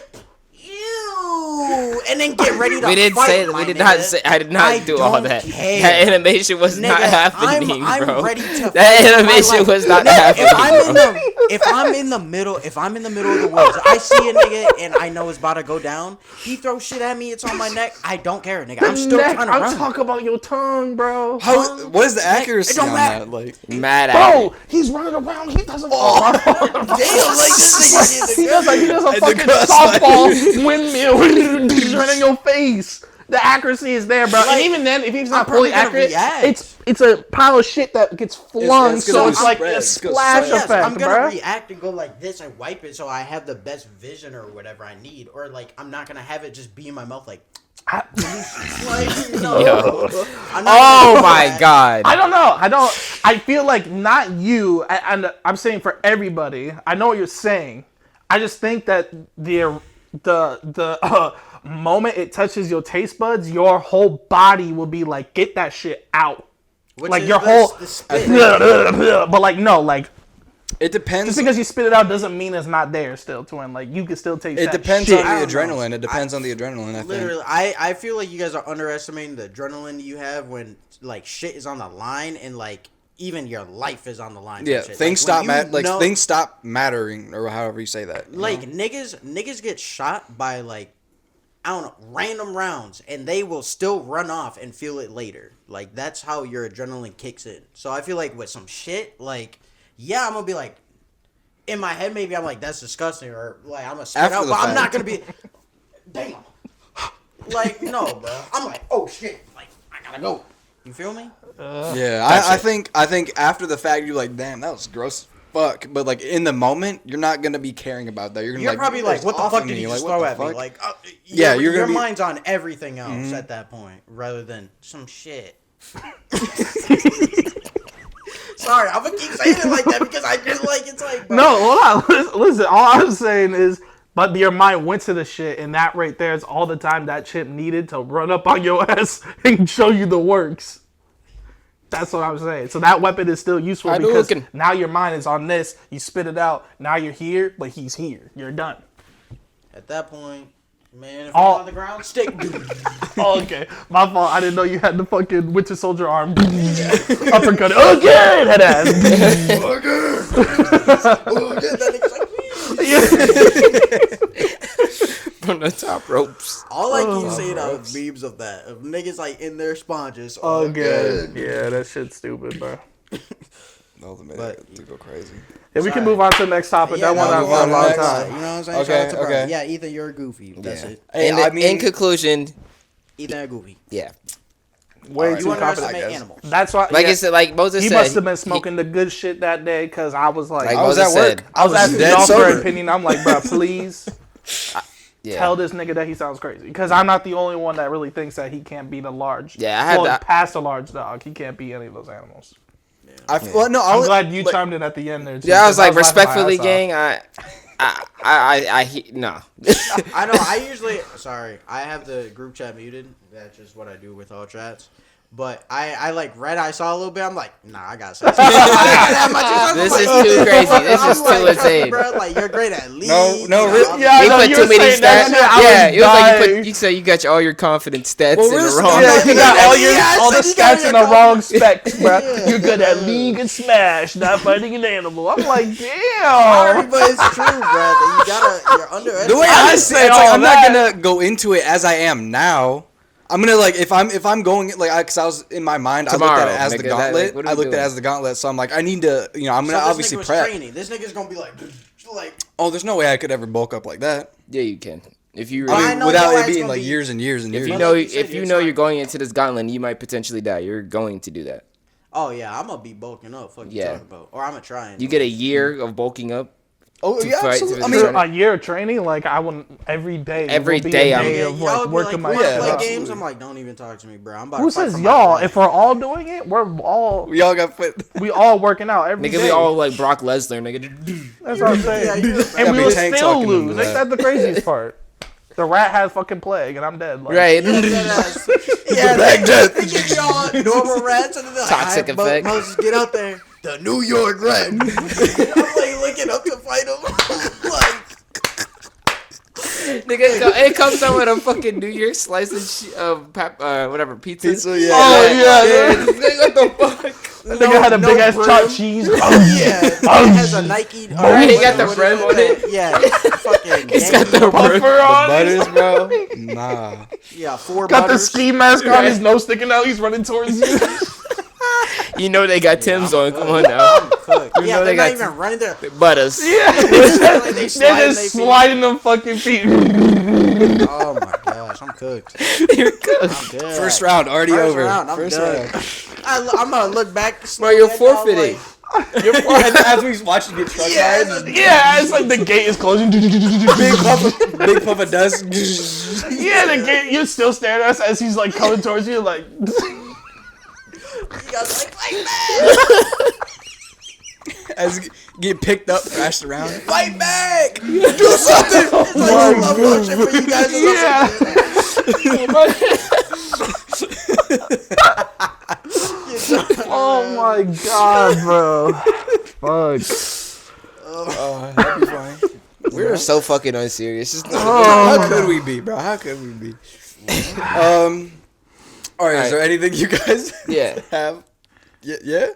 ew, and then get ready to We didn't fight, say that. my We did nigga. not say. I did not I do all don't that. care. That animation was not Nigga, happening, I'm bro. ready to fight That for my animation life. was not Nigga, happening. bro. if I'm in the middle of the woods, I see a nigga and I know it's about to go down. He throws shit at me. It's on my neck. I don't care, nigga. I'm still trying to I'm run. talking about your tongue, bro. How? What is the accuracy It don't on matter. that? Like, Mad at Bro, he's running around. He doesn't. Damn, like this He does a the fucking cross softball windmill right in your face. The accuracy is there, bro. Like, and even then, if he's not I'm probably fully gonna accurate, react. it's a pile of shit that gets flung, it's so gonna it's like spread. a It's gonna splash spread. Yes, effect, I'm gonna bro. react and go like this and wipe it so I have the best vision or whatever I need, or like I'm not gonna have it just be in my mouth like. Like, no. Yo. I'm not Oh gonna do my that. god. I don't know. I feel like not you, and I'm saying for everybody. I know what you're saying. I just think that the moment it touches your taste buds, your whole body will be like, get that shit out. Which Like is your the- whole, the spit. but like no, like it depends. just because you spit it out doesn't mean it's not there still. To him, like you can still taste. It that depends shit. on I the don't know. adrenaline. It depends on the adrenaline. I think. Literally, I feel like you guys are underestimating the adrenaline you have when like shit is on the line and like even your life is on the line. Yeah, and shit. things Like, when stop you know- things stop mattering, or however you say that. you Like know? niggas get shot by like I don't know random rounds and they will still run off and feel it later. Like that's how your adrenaline kicks in. So I feel like with some shit like yeah I'm gonna be like in my head maybe I'm like that's disgusting or like I'm gonna spit After out the but I'm fact. not gonna be damn like no bro I'm like oh shit like I gotta go you feel me. Yeah, I think after the fact you're like, damn, that was gross as fuck. But like in the moment, you're not gonna be caring about that. You're gonna You're like, probably like, what the off fuck of did me. you Like, just what throw the at me? fuck? Like, Yeah, your, you're gonna your be- mind's on everything else at that point, rather than some shit. Sorry, I'm gonna keep saying it like that because I just like it's like bro. No, hold on. Listen, all I'm saying is, but your mind went to the shit, and that right there is all the time that chip needed to run up on your ass and show you the works. That's what I'm saying. So that weapon is still useful I do because looking. now your mind is on this. You spit it out. Now you're here, but he's here. You're done. At that point, man, if All- I'm on the ground, stick. Oh, okay. My fault. I didn't know you had the fucking Winter Soldier arm. Uppercut. Again, head ass. From the top ropes. All I keep seeing are memes of that of niggas like in their sponges. Oh, good. Yeah, that shit's stupid, bro. Ultimate But- to go crazy. Yeah, we can move on to the next topic. Yeah, that one no, out move for a on to long the next. time. You know what I'm saying? Okay, Shout out to okay. Brian. Yeah, Ethan, you're a goofy. That's Yeah. it. Hey, in, I in mean- conclusion, Ethan, a goofy. yeah. Way Alright. too You confident. underestimate I guess. animals. That's why. Like yeah, I said, like Moses he said, must have been smoking the good shit that day because I was like, Like I was Moses at work. said. I was asking dead y'all for sober. an opinion. I'm like, bro, please Yeah. tell this nigga that he sounds crazy because I'm not the only one that really thinks that he can't beat a large. Yeah, I had well, that- past a large dog. He can't beat any of those animals. Well, no, I'm glad you chimed in at the end there. Too, Yeah, I was like, laughing my respectfully, ass off. gang. No. I know. I usually sorry. I have the group chat muted. That's just what I do with all chats. But I like read. I saw a little bit. I'm like, nah, I gotta say. Something. This is too crazy. This is too insane. Bro, like you're great at lead. No, really? Yeah, He I know put you too were many saying that stats. shit, I Yeah, was it was like dying. you said you got all your confident stats Well, in the really, wrong. Yeah, you got all your Yeah, I all the said you got stats in your the wrong specs, bro. Yeah. You're good at League and Smash, not fighting an animal. I'm like, Sorry, damn. but it's true, bro. That you gotta. You're underestimating. The way I I didn't see say it, it's like, all I'm that. not gonna go into it as I am now. I'm gonna like if I'm going like because I was in my mind I looked at it as the Tomorrow, nigga, gauntlet. what are I we looked at it doing? as the gauntlet, so I'm like I need to I'm So gonna this obviously nigga was prep. training. This nigga's gonna be like. Oh, there's no way I could ever bulk up like that. Yeah, you can. If you I really, know without your it ass being gonna like be- years and years and years. if you But know, like you said, if you it's know not- you're going into this gauntlet, you might potentially die. You're going to do that. Oh yeah, I'm gonna be bulking up. Fuck you Yeah. talking about? Or I'm gonna try and. You get a year of bulking up. Oh to yeah, fight, absolutely. to I For mean, a year of training, like I wouldn't every day. Every will be day a I'm- day Yeah, of y'all like be working my "We wanna Yeah, play shit. games. I'm like, don't even talk to me, bro. I'm about Who to fight says for my y'all? life. If we're all doing it, we're all we all got fit. we all working out every day. Nigga, we all like Brock Lesnar. Nigga, That's what I'm Yeah, saying. you're And Yeah, we but would Tank still talking lose. into Like, that. that's the craziest part. The rat has fucking plague, and I'm dead. Like, right? Yeah, Black Death. they give y'all normal rats and then like, Toxic "Alright, effect." Moses, get out there. The New York Red. I'm like looking up to fight him. Like, Nigga, it comes out with a fucking New Year's slice of whatever pizza. Pizza, yeah. Oh yeah. Yeah, what the fuck? That nigga had a big ass chopped cheese. yeah, it has a Nike. Right, he got the brim on it. Yeah, fucking. He's got Yankee the Puffer brim. on. Butters, bro. Nah. Yeah, 4 Got the butters. ski mask on. His nose sticking out. He's running towards you. You know they got Tim's on. Come on now. Cooked. You Yeah, know they're they not got even running there. Butters. Yeah. Like, they They're just sliding them fucking feet. Oh my gosh, I'm cooked. You're cooked. I'm good. First round already First over. round, I'm First done. round. I'm gonna look back. Bro, you're slow down, forfeiting. like, As we watch you get truck Yeah, rides, Yeah, it's like the gate is closing. big puff of dust. Yeah, the gate. You're still staring at us as he's like coming towards you, like. you guys like man. As you get picked up, thrashed around. Fight back! Do something! It's like slow motion for you guys. Oh my god, bro. Fuck. That'd be fine. We're so fucking unserious. How could we be, bro? How could we be? All right. Is there anything you guys Yeah. have? Yeah.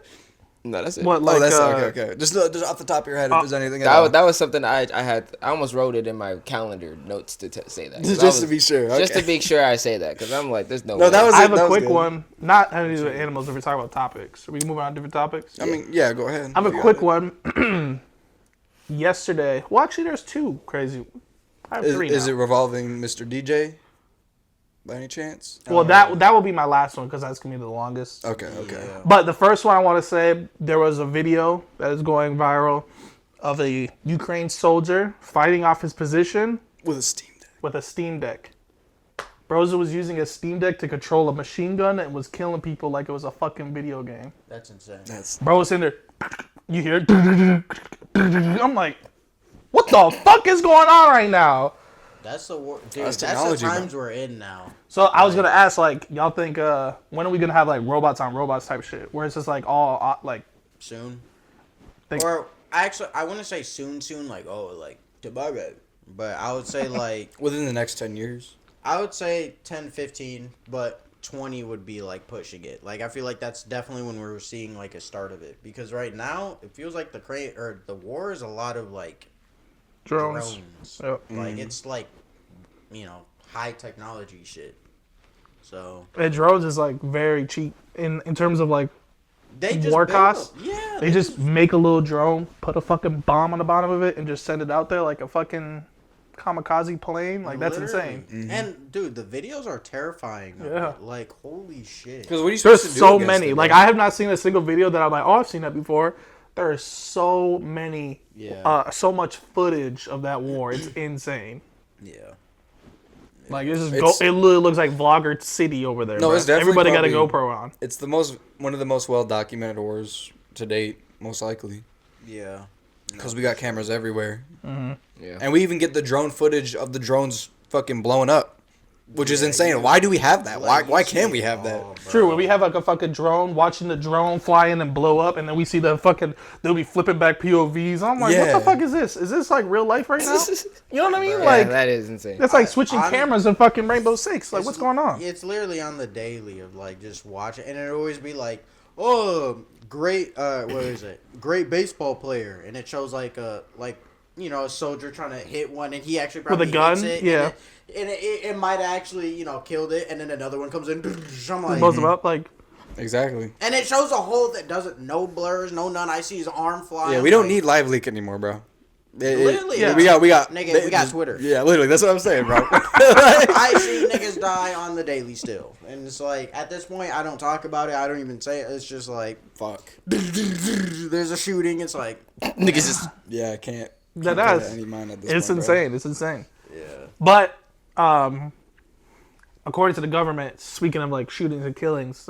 No, that's it. What, like, That's okay. Just off the top of your head, if there's anything. at all. That was something I had. I almost wrote it in my calendar notes to say that. 'Cause I Just to was- be sure. Just to okay. make sure I say that, because I'm like, there's no. No, way. that was- I have that a was quick good. one. Not having to do with animals if we're talking about topics. Are we moving on to different topics? I mean, yeah. Go ahead. I have You a got quick it. one. Yesterday. Well, actually, there's two crazy. I have three Is now. it revolving Mr. DJ? By any chance? Well, that will be my last one because that's gonna be the longest. Okay. But the first one I want to say, there was a video that is going viral of a Ukraine soldier fighting off his position With a Steam Deck. with a Steam Deck. Broza was using a Steam Deck to control a machine gun and was killing people like it was a fucking video game. That's insane. Bro was in there. You hear? I'm like, what the fuck is going on right now? That's the war, dude. That's That's the technology, times we're in now. So I was gonna ask, like, y'all think when are we gonna have like robots on robots type shit, where it's just like all like Soon. Think- Or actually, I wouldn't say soon, like tomorrow. But I would say like Within the next 10 years. I would say 10, 15, but 20 would be like pushing it. Like I feel like that's definitely when we're seeing like a start of it. Because right now it feels like the war is a lot of like drones. Yep. Like it's like high technology shit. So And drones is like very cheap in terms of like they just war build costs. them. Yeah, they just make a little drone, put a fucking bomb on the bottom of it, and just send it out there like a fucking kamikaze plane. Like that's literally. insane. And dude, the videos are terrifying. of Yeah. it. Like holy shit. Because what are you There's supposed to do? so against many. it, Like bro? I have not seen a single video that I'm like, oh, I've seen that before. There are so many. Yeah. So much footage of that war. It's insane. Yeah. Like it's just It's- it literally looks like Vlogger City over there. No, bro. it's definitely Everybody got a probably- GoPro on. It's one of the most well documented wars to date, most likely. Yeah. Because we got cameras everywhere. Yeah. And we even get the drone footage of the drones fucking blowing up. which is insane. Why do we have that? Why can't we have that? True, when we have like a fucking drone, watching the drone fly in and blow up, and then we see they'll be flipping back POVs. I'm like, what the fuck is this? Is this like real life right now? You know what I mean? Yeah, Like, that is insane. that's like switching cameras in fucking Rainbow Six. Like, what's going on? It's literally on the daily of like just watching, and it always be like, oh, great, what is it? Great baseball player, and it shows like a soldier trying to hit one, and he actually probably with a gun. hits it, Yeah, and it might actually killed it, and then another one comes in, I'm like, blows them up. Like, Exactly. and it shows a hole that doesn't no blurs, no none. I see his arm flying. Yeah, we don't need live leak anymore, bro. Literally, yeah. We got nigga, we got Twitter. Yeah, literally, that's what I'm saying, bro. I see niggas die on the daily still, and it's like at this point I don't talk about it. I don't even say it. It's just like Fuck. there's a shooting. It's like Niggas just Yeah, I can't. that's any mind at this it's point, bro. insane. It's insane. yeah. But according to the government, speaking of like shootings and killings,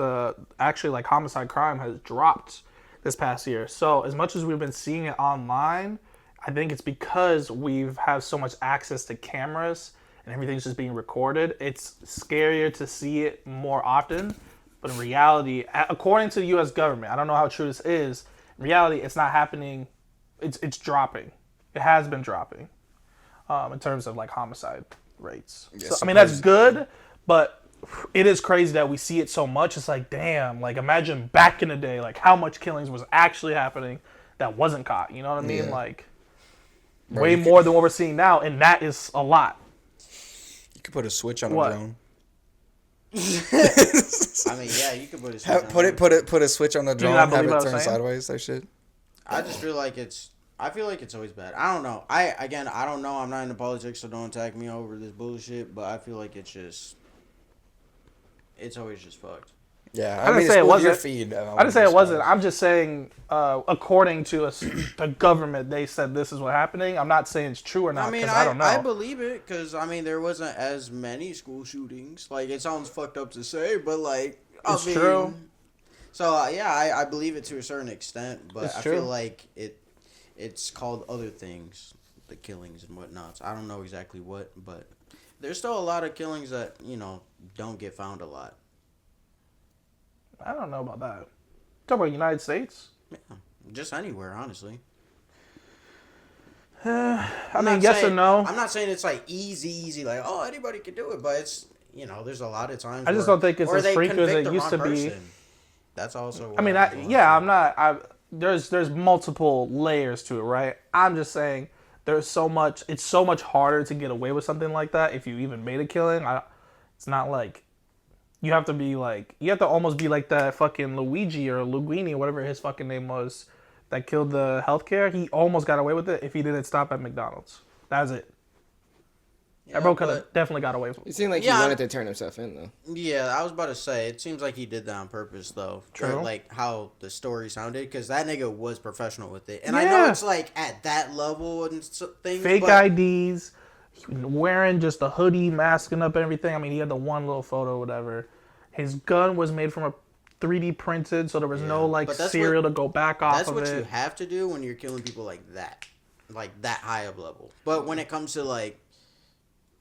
actually like homicide crime has dropped this past year. So as much as we've been seeing it online, I think it's because we've have so much access to cameras and everything's just being recorded. It's scarier to see it more often. But in reality, according to the U.S. government, I don't know how true this is. In reality, it's not happening. It's dropping. It has been dropping in terms of like homicide rates. Yeah, So, I mean, that's good, but it is crazy that we see it so much. It's like, damn, like imagine back in the day, like how much killings was actually happening that wasn't caught. You know what I mean? Yeah. Like way more than what we're seeing now, and that is a lot. You could put a switch on What? a drone. I mean, yeah, you could put a Put a switch on the drone. not Have believe it what I was turn saying? sideways. That shit. I just feel like I feel like it's always bad. I don't know. I don't know. I'm not into politics, so don't attack me over this bullshit. But I feel like it's always just fucked. Yeah, I didn't mean, say it it's wasn't. your feed. I didn't say it wasn't. I'm just saying, according to the government, they said this is what's happening. I'm not saying it's true or not. I mean, I don't know. I believe it because I mean there wasn't as many school shootings. Like it sounds fucked up to say, but like It's true. So yeah, I believe it to a certain extent, but It's I true. feel like it's called other things, the killings and whatnot. I don't know exactly what, but there's still a lot of killings that don't get found a lot. I don't know about that. Talk about United States. Yeah, just anywhere, honestly. I I'm mean, not yes saying- or no. I'm not saying it's like easy, like oh anybody can do it, but it's there's a lot of times. I just where- don't think it's or as they frequent as convict it the used to wrong be. person. That's also. I mean, I'm not. There's multiple layers to it, right? I'm just saying there's so much. It's so much harder to get away with something like that if you even made a killing. It's not like you have to be like you have to almost be like that fucking Luigi or Linguini or whatever his fucking name was that killed the healthcare. He almost got away with it if he didn't stop at McDonald's. That's it. That bro could have definitely got away with it. it seemed like he wanted to turn himself in though. Yeah, I was about to say. It seems like he did that on purpose, though. True. Like how the story sounded, because that nigga was professional with it, and I know it's like at that level and things. Fake but IDs, wearing just a hoodie, masking up everything. I mean, he had the one little photo, or whatever. His gun was made from a 3D printed, so there was no like But that's serial to go back off That's of what it. you have to do when you're killing people like that high up level. But when it comes to like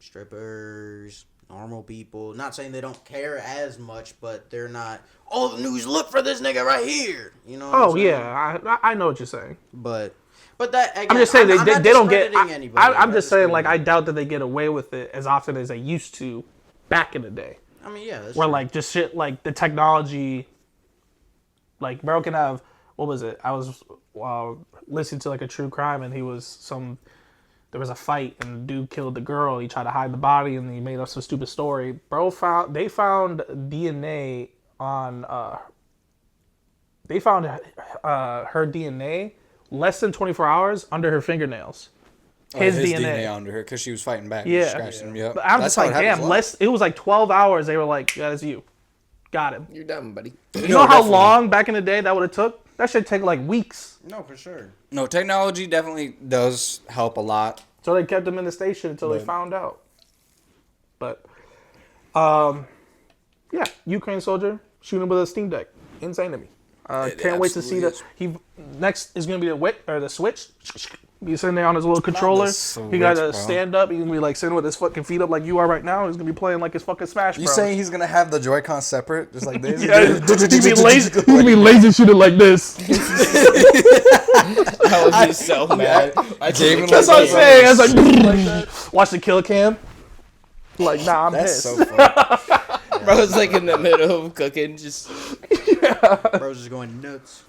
strippers, normal people, not saying they don't care as much, but they're not. Oh, the news! Look for this nigga right here. You know. What I'm saying? Yeah, I know what you're saying. But that again, I'm just saying I'm not they don't get. discrediting anybody. I'm just saying, like, I discrediting- doubt that they get away with it as often as they used to back in the day. I mean, yeah, that's Where true. like just shit like the technology. Like bro can have what was it? I was listening to like a true crime and there was a fight and the dude killed the girl. He tried to hide the body and he made up some stupid story. Bro found DNA on her DNA less than 24 hours under her fingernails. His DNA. under her because she was fighting back. Yeah. Scratching him. Yep. But I'm That's just how like, it happens damn, a lot. it was like 12 hours. They were like, yeah, that's you. Got him. You're dumb, buddy. You know how long back in the day that would have took? That should take like weeks. No, for sure. No, technology definitely does help a lot. So they kept him in the station until they found out. But, yeah, Ukraine soldier shooting with a Steam Deck. Insane to me. Can't wait to see absolutely next is gonna be the switch. He's sitting there on his little controller. so He got to rich, bro. stand up. He's gonna be like sitting with his fucking feet up like you are right now. He's gonna be playing like his fucking Smash Bros. You saying he's gonna have the Joy-Con separate, just like this? Yeah, he'd be lazy. He'd be lazy shooting like this. I would be so mad. That's what I'm saying. I was like, like that. Watch the kill cam. Like, nah, I'm That's pissed. so funny. Bro's like in the middle of cooking, just Bro's just going nuts.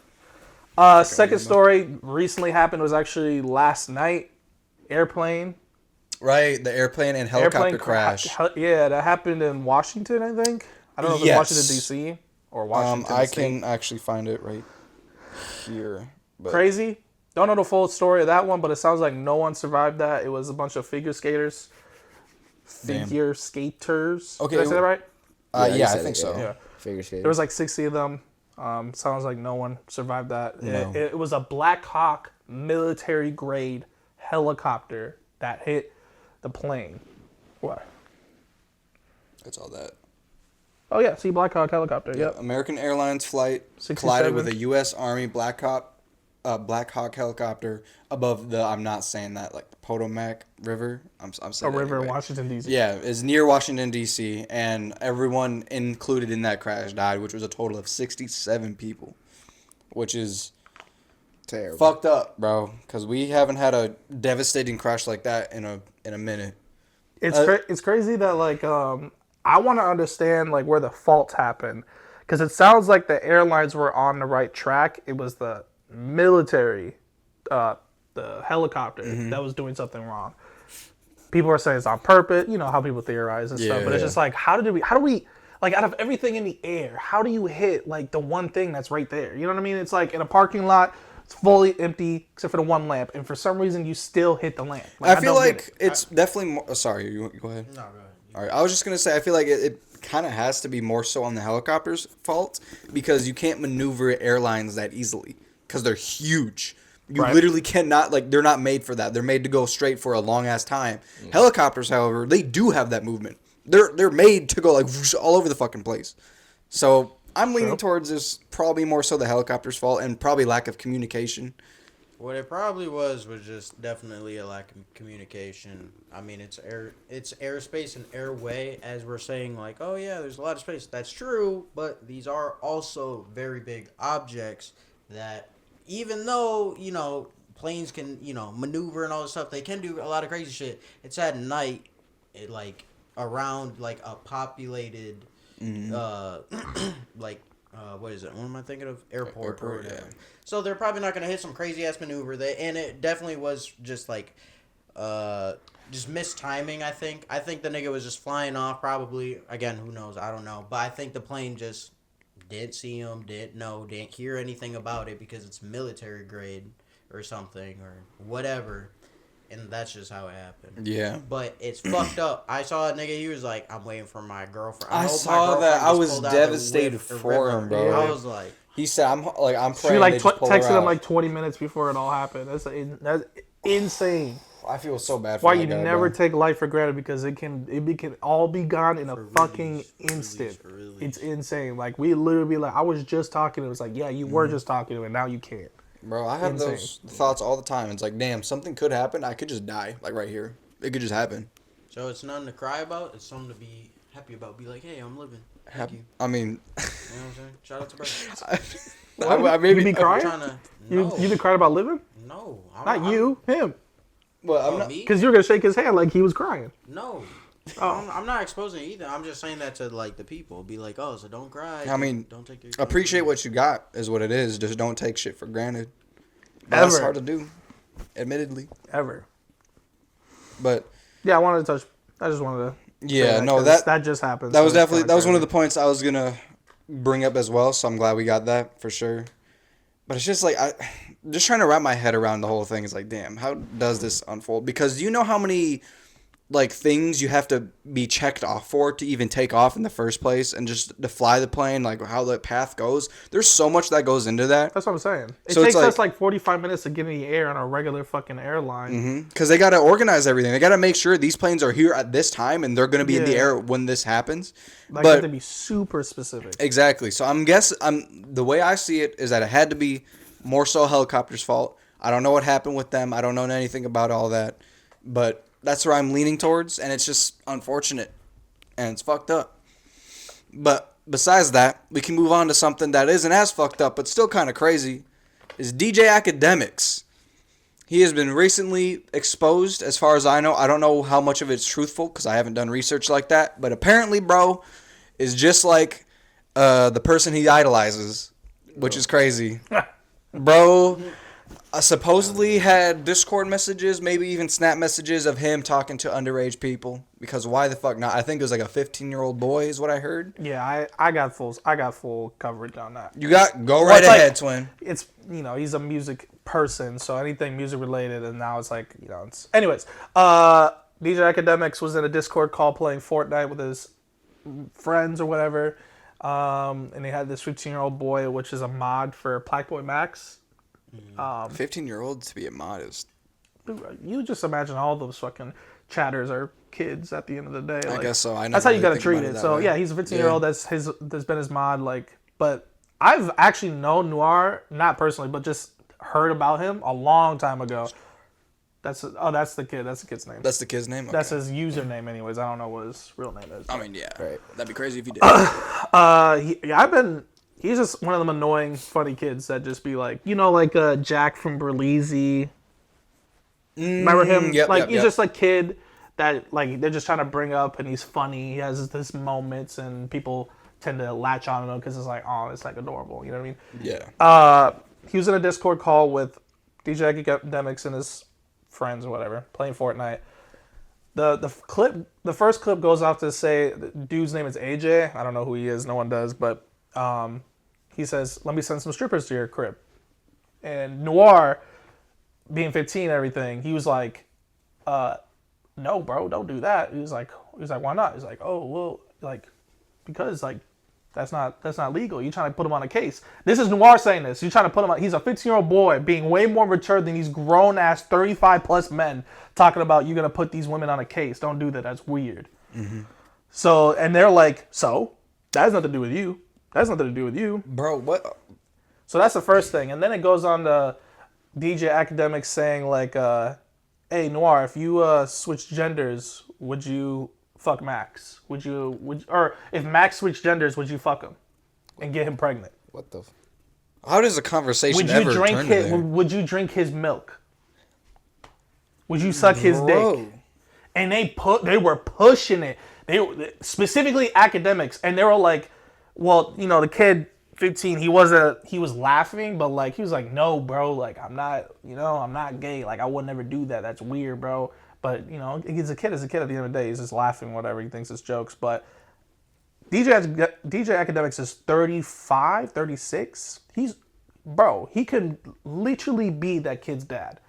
Second story recently happened was actually last night. Airplane. Right, the airplane and helicopter crash. Yeah, that happened in Washington, I think. I don't know if it's Washington, D.C. or Washington I State. can actually find it right here. But Crazy. Don't know the full story of that one, but it sounds like no one survived that. It was a bunch of figure skaters. Figure skaters. Okay, Did I say that right? you yeah, I said think it, so. Yeah. Figure skating. There was like 60 of them. Sounds like no one survived that. No. It was a Black Hawk military grade helicopter that hit the plane. What? That's all that. Oh yeah, see Black Hawk helicopter. Yep. American Airlines flight 67. collided with a U.S. Army Black Hawk helicopter above the, I'm not saying that, like the Potomac River. I'm A saying that river in anyway. Washington D.C. Yeah, it's near Washington, D.C., and everyone included in that crash died, which was a total of 67 people, which is terrible. fucked up, bro, because we haven't had a devastating crash like that in a minute. It's crazy that like I want to understand like where the faults happen, because it sounds like the airlines were on the right track. It was the military, the helicopter that was doing something wrong. People are saying it's on purpose. You know how people theorize and stuff, but it's just like how do we like out of everything in the air, how do you hit like the one thing that's right there? You know what I mean? It's like in a parking lot. It's fully empty except for the one lamp, and for some reason you still hit the lamp. Like, I feel don't get like it. it's definitely more... sorry, you go ahead. No, go ahead. All right, I was just going to say, I feel like it kind of has to be more so on the helicopter's fault, because you can't maneuver airlines that easily, because they're huge. You Right. literally cannot, like, they're not made for that. They're made to go straight for a long-ass time. Helicopters, however, they do have that movement. They're made to go, like, whoosh, all over the fucking place. So I'm leaning towards this probably more so the helicopter's fault, and probably lack of communication. What it probably was just definitely a lack of communication. I mean, it's airspace and airway, as we're saying, like, oh yeah, there's a lot of space. That's true, but these are also very big objects that, even though, you know, planes can, you know, maneuver and all this stuff, they can do a lot of crazy shit. It's at night, it like around like a populated, like. What is it? What am I thinking of? Airport or whatever. Yeah. So they're probably not gonna hit some crazy ass maneuver. And it definitely was just like, just mistiming. I think the nigga was just flying off. Probably, again, who knows? I don't know. But I think the plane just didn't see him, didn't hear anything about it because it's military grade or something or whatever. And that's just how it happened. Yeah. But it's fucked up. I saw a nigga, he was like, I'm waiting for my girlfriend. I hope my saw that. girlfriend I just was pulled out the devastated whip or for river. him, bro. I was like, He said, I'm praying She like they just pull her texted him out. like 20 minutes before it all happened. That's insane. I feel so bad for Why that you guy, never bro. take life for granted, because it can all be gone in a fucking instant. release. It's insane. Like we literally be like, I was just talking. It was like, yeah, you were just talking to him, and now you can't. Bro, I have Insane. those thoughts all the time. It's like, damn, something could happen. I could just die, like right here. It could just happen. so it's nothing to cry about. It's something to be happy about. Be like, hey, I'm living. Thank you. You I mean, know what I'm saying? Shout out to brother. What? I maybe You be I'm crying? trying to. You No, been crying about living? no. Not you, him. well, I'm Oh, not. me? Because you're gonna shake his hand like he was crying. No. Oh. I'm not exposing it either. I'm just saying that to like the people. Be like, oh, so don't cry. I mean, don't take your Appreciate what you got is what it is. Just don't take shit for granted. But That's Ever. hard to do, admittedly. Ever. But Yeah, I wanted to touch. I just wanted to. yeah, say no, 'cause that just happened. that so was it's definitely kinda that was one of the crazy. points I was gonna bring up as well. So I'm glad we got that for sure. But it's just like just trying to wrap my head around the whole thing. Is like, damn, how does this unfold? Because you know how many like things you have to be checked off for to even take off in the first place, and just to fly the plane, like how the path goes. There's so much that goes into that. That's what I'm saying. It So it's takes like- us like 45 minutes to get in the air on a regular fucking airline. Because they got to organize everything. They got to make sure these planes are here at this time and they're going to be in the Yeah. air when this happens. Like, But you have to be super specific. exactly. So the way I see it is that it had to be more so helicopter's fault. I don't know what happened with them. I don't know anything about all that, but that's where I'm leaning towards, and it's just unfortunate, and it's fucked up. But besides that, we can move on to something that isn't as fucked up, but still kind of crazy, is DJ Akademiks. He has been recently exposed, as far as I know. I don't know how much of it's truthful, because I haven't done research like that, but apparently, bro, is just like the person he idolizes, which is crazy. Bro supposedly had Discord messages, maybe even Snap messages of him talking to underage people. Because why the fuck not? I think it was like a 15-year-old boy is what I heard. Yeah, I got full coverage on that. You got go right it's like- ahead, twin. It's, he's a music person, so anything music related, and now it's like, it's... Anyways, DJ Akademiks was in a Discord call playing Fortnite with his friends or whatever, and they had this 15-year-old boy, which is a mod for Blackboy Max. 15-year-old to be a mod is... You just imagine all those fucking chatters are kids at the end of the day. I guess so. I That's never how you really gotta think treat about it. that So way. yeah, he's a 15-year-old. That's been his mod. But I've actually known Noir, not personally, but just heard about him a long time ago. That's the kid. That's the kid's name. That's the kid's name? Okay. That's his username, anyways. I don't know what his real name is. I mean, yeah. Right. That'd be crazy if he did. He's just one of them annoying, funny kids that just be like, like Jack from Berleezy. Remember him? Yep, He's just like kid that like they're just trying to bring up, and he's funny. He has this moments, and people tend to latch on to him because it's like, oh, it's like adorable. You know what I mean? Yeah. He was in a Discord call with DJ Akademiks and his friends or whatever, playing Fortnite. The first clip goes off to say the dude's name is AJ. I don't know who he is. No one does, but he says, "Let me send some strippers to your crib." And Noir, being 15 and everything, he was like, "No, bro, don't do that." He was like, "Why not?" He's like, "Oh, well, like, because like that's not legal. You're trying to put him on a case." This is Noir saying this. You're trying to put him on. He's a 15-year-old boy being way more mature than these grown ass 35 plus men talking about you're gonna put these women on a case. Don't do that. That's weird. Mm-hmm. So, and they're like, so that has nothing to do with you. That has nothing to do with you. Bro, what? So that's the first thing. And then it goes on to DJ Akademiks saying like, hey, Noir, if you switch genders, would you fuck Max? Or if Max switched genders, would you fuck him and get him pregnant? What the? How does a conversation Would ever you drink turn to his? there? Would you drink his milk? Would you suck his dick? Bro. And they were pushing it. They were, specifically Akademiks, and they were like, well, the kid 15, he was laughing, but like he was like, no, bro, like I'm not gay, like I would never do that. That's weird, bro. But he's a kid. At the end of the day, he's just laughing, whatever. He thinks it's jokes. But DJ Akademiks is 35, 36. He could literally be that kid's dad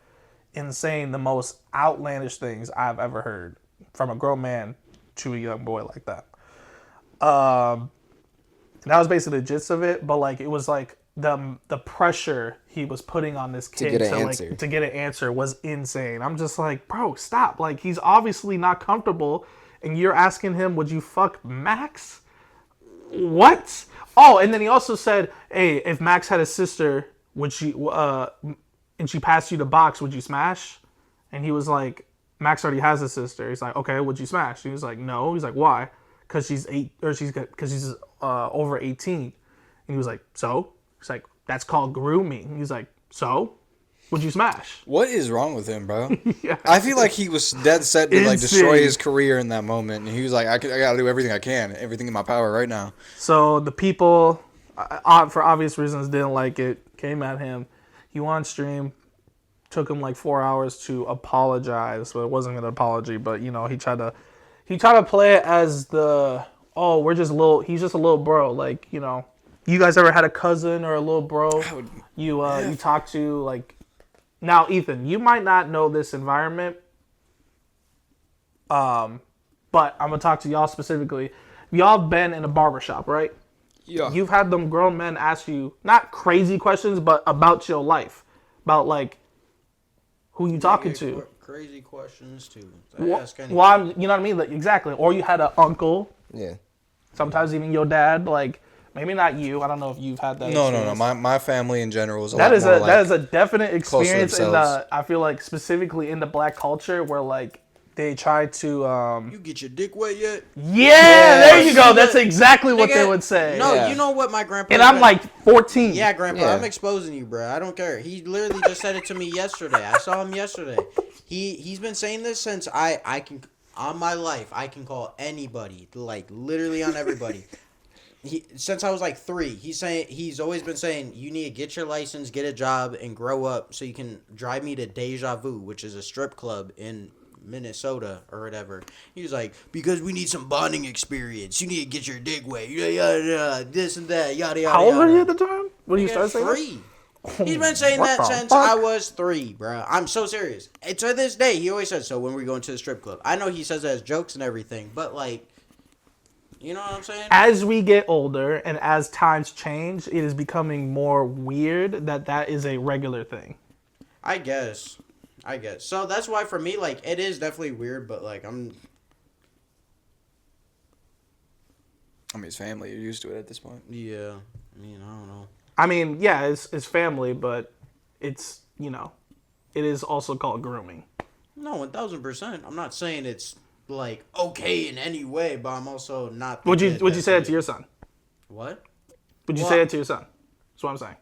in saying the most outlandish things I've ever heard from a grown man to a young boy like that. That was basically the gist of it, but like it was like the pressure he was putting on this kid to get an answer was insane. I'm just like, bro, stop. Like he's obviously not comfortable, and you're asking him, would you fuck Max? What? Oh, and then he also said, hey, if Max had a sister, would she and she passed you the box, would you smash? And he was like, Max already has a sister. He's like, okay, would you smash? And he was like, no. He's like, why? Because she's over 18. And he was like, so? He's like, that's called grooming. He's like, so? Would you smash? What is wrong with him, bro? Yeah. I feel like he was dead set to like Insane. destroy his career in that moment, and he was like, I gotta do everything I can, everything in my power right now. So the people, for obvious reasons, didn't like it. Came at him. He went on stream. Took him like 4 hours to apologize. So it wasn't an apology, but he tried to play it as he's just a little bro. Like, you guys ever had a cousin or a little bro you talk to, like, now Ethan, you might not know this environment. But I'm gonna talk to y'all specifically. Y'all been in a barbershop, right? Yeah. You've had them grown men ask you not crazy questions, but about your life, about like who you talking to. Crazy questions too. Well, you know what I mean? Like, exactly. Or you had an uncle. Yeah. Sometimes even your dad. Like, maybe not you. I don't know if you've had that. No. My family in general is That is a definite experience in themselves. the. I feel like specifically in the black culture where like they try to. You get your dick wet yet? Yeah, there you go. That's exactly what they would say. No, Yeah. you know what my grandpa. And I'm like 14. Yeah, grandpa, Yeah. I'm exposing you, bro. I don't care. He literally just said it to me yesterday. I saw him yesterday. He's been saying this since I can on my life. I can call anybody, like literally on everybody. Since I was like 3, he's always been saying you need to get your license, get a job, and grow up so you can drive me to Deja Vu, which is a strip club in Minnesota or whatever. He was like, because we need some bonding experience. You need to get your dick wet. Yada yada, this and that. Yada yada. How old were yada. you at the time? When you started saying that? 3. He's been saying What that the since fuck? I was 3, bro. I'm so serious. And to this day, he always says, so when we going to the strip club. I know he says that as jokes and everything, but like, you know what I'm saying? As we get older and as times change, it is becoming more weird that is a regular thing. I guess. So that's why for me, like, it is definitely weird, but like, I mean, it's family. You're used to it at this point. yeah. I mean, I don't know. I mean, yeah, it's family, but it's, you know, it is also called grooming. No, 1000%. I'm not saying it's like okay in any way, but I'm also not. Would you say that to your son? What? Would you Well, say it to your son? That's what I'm saying.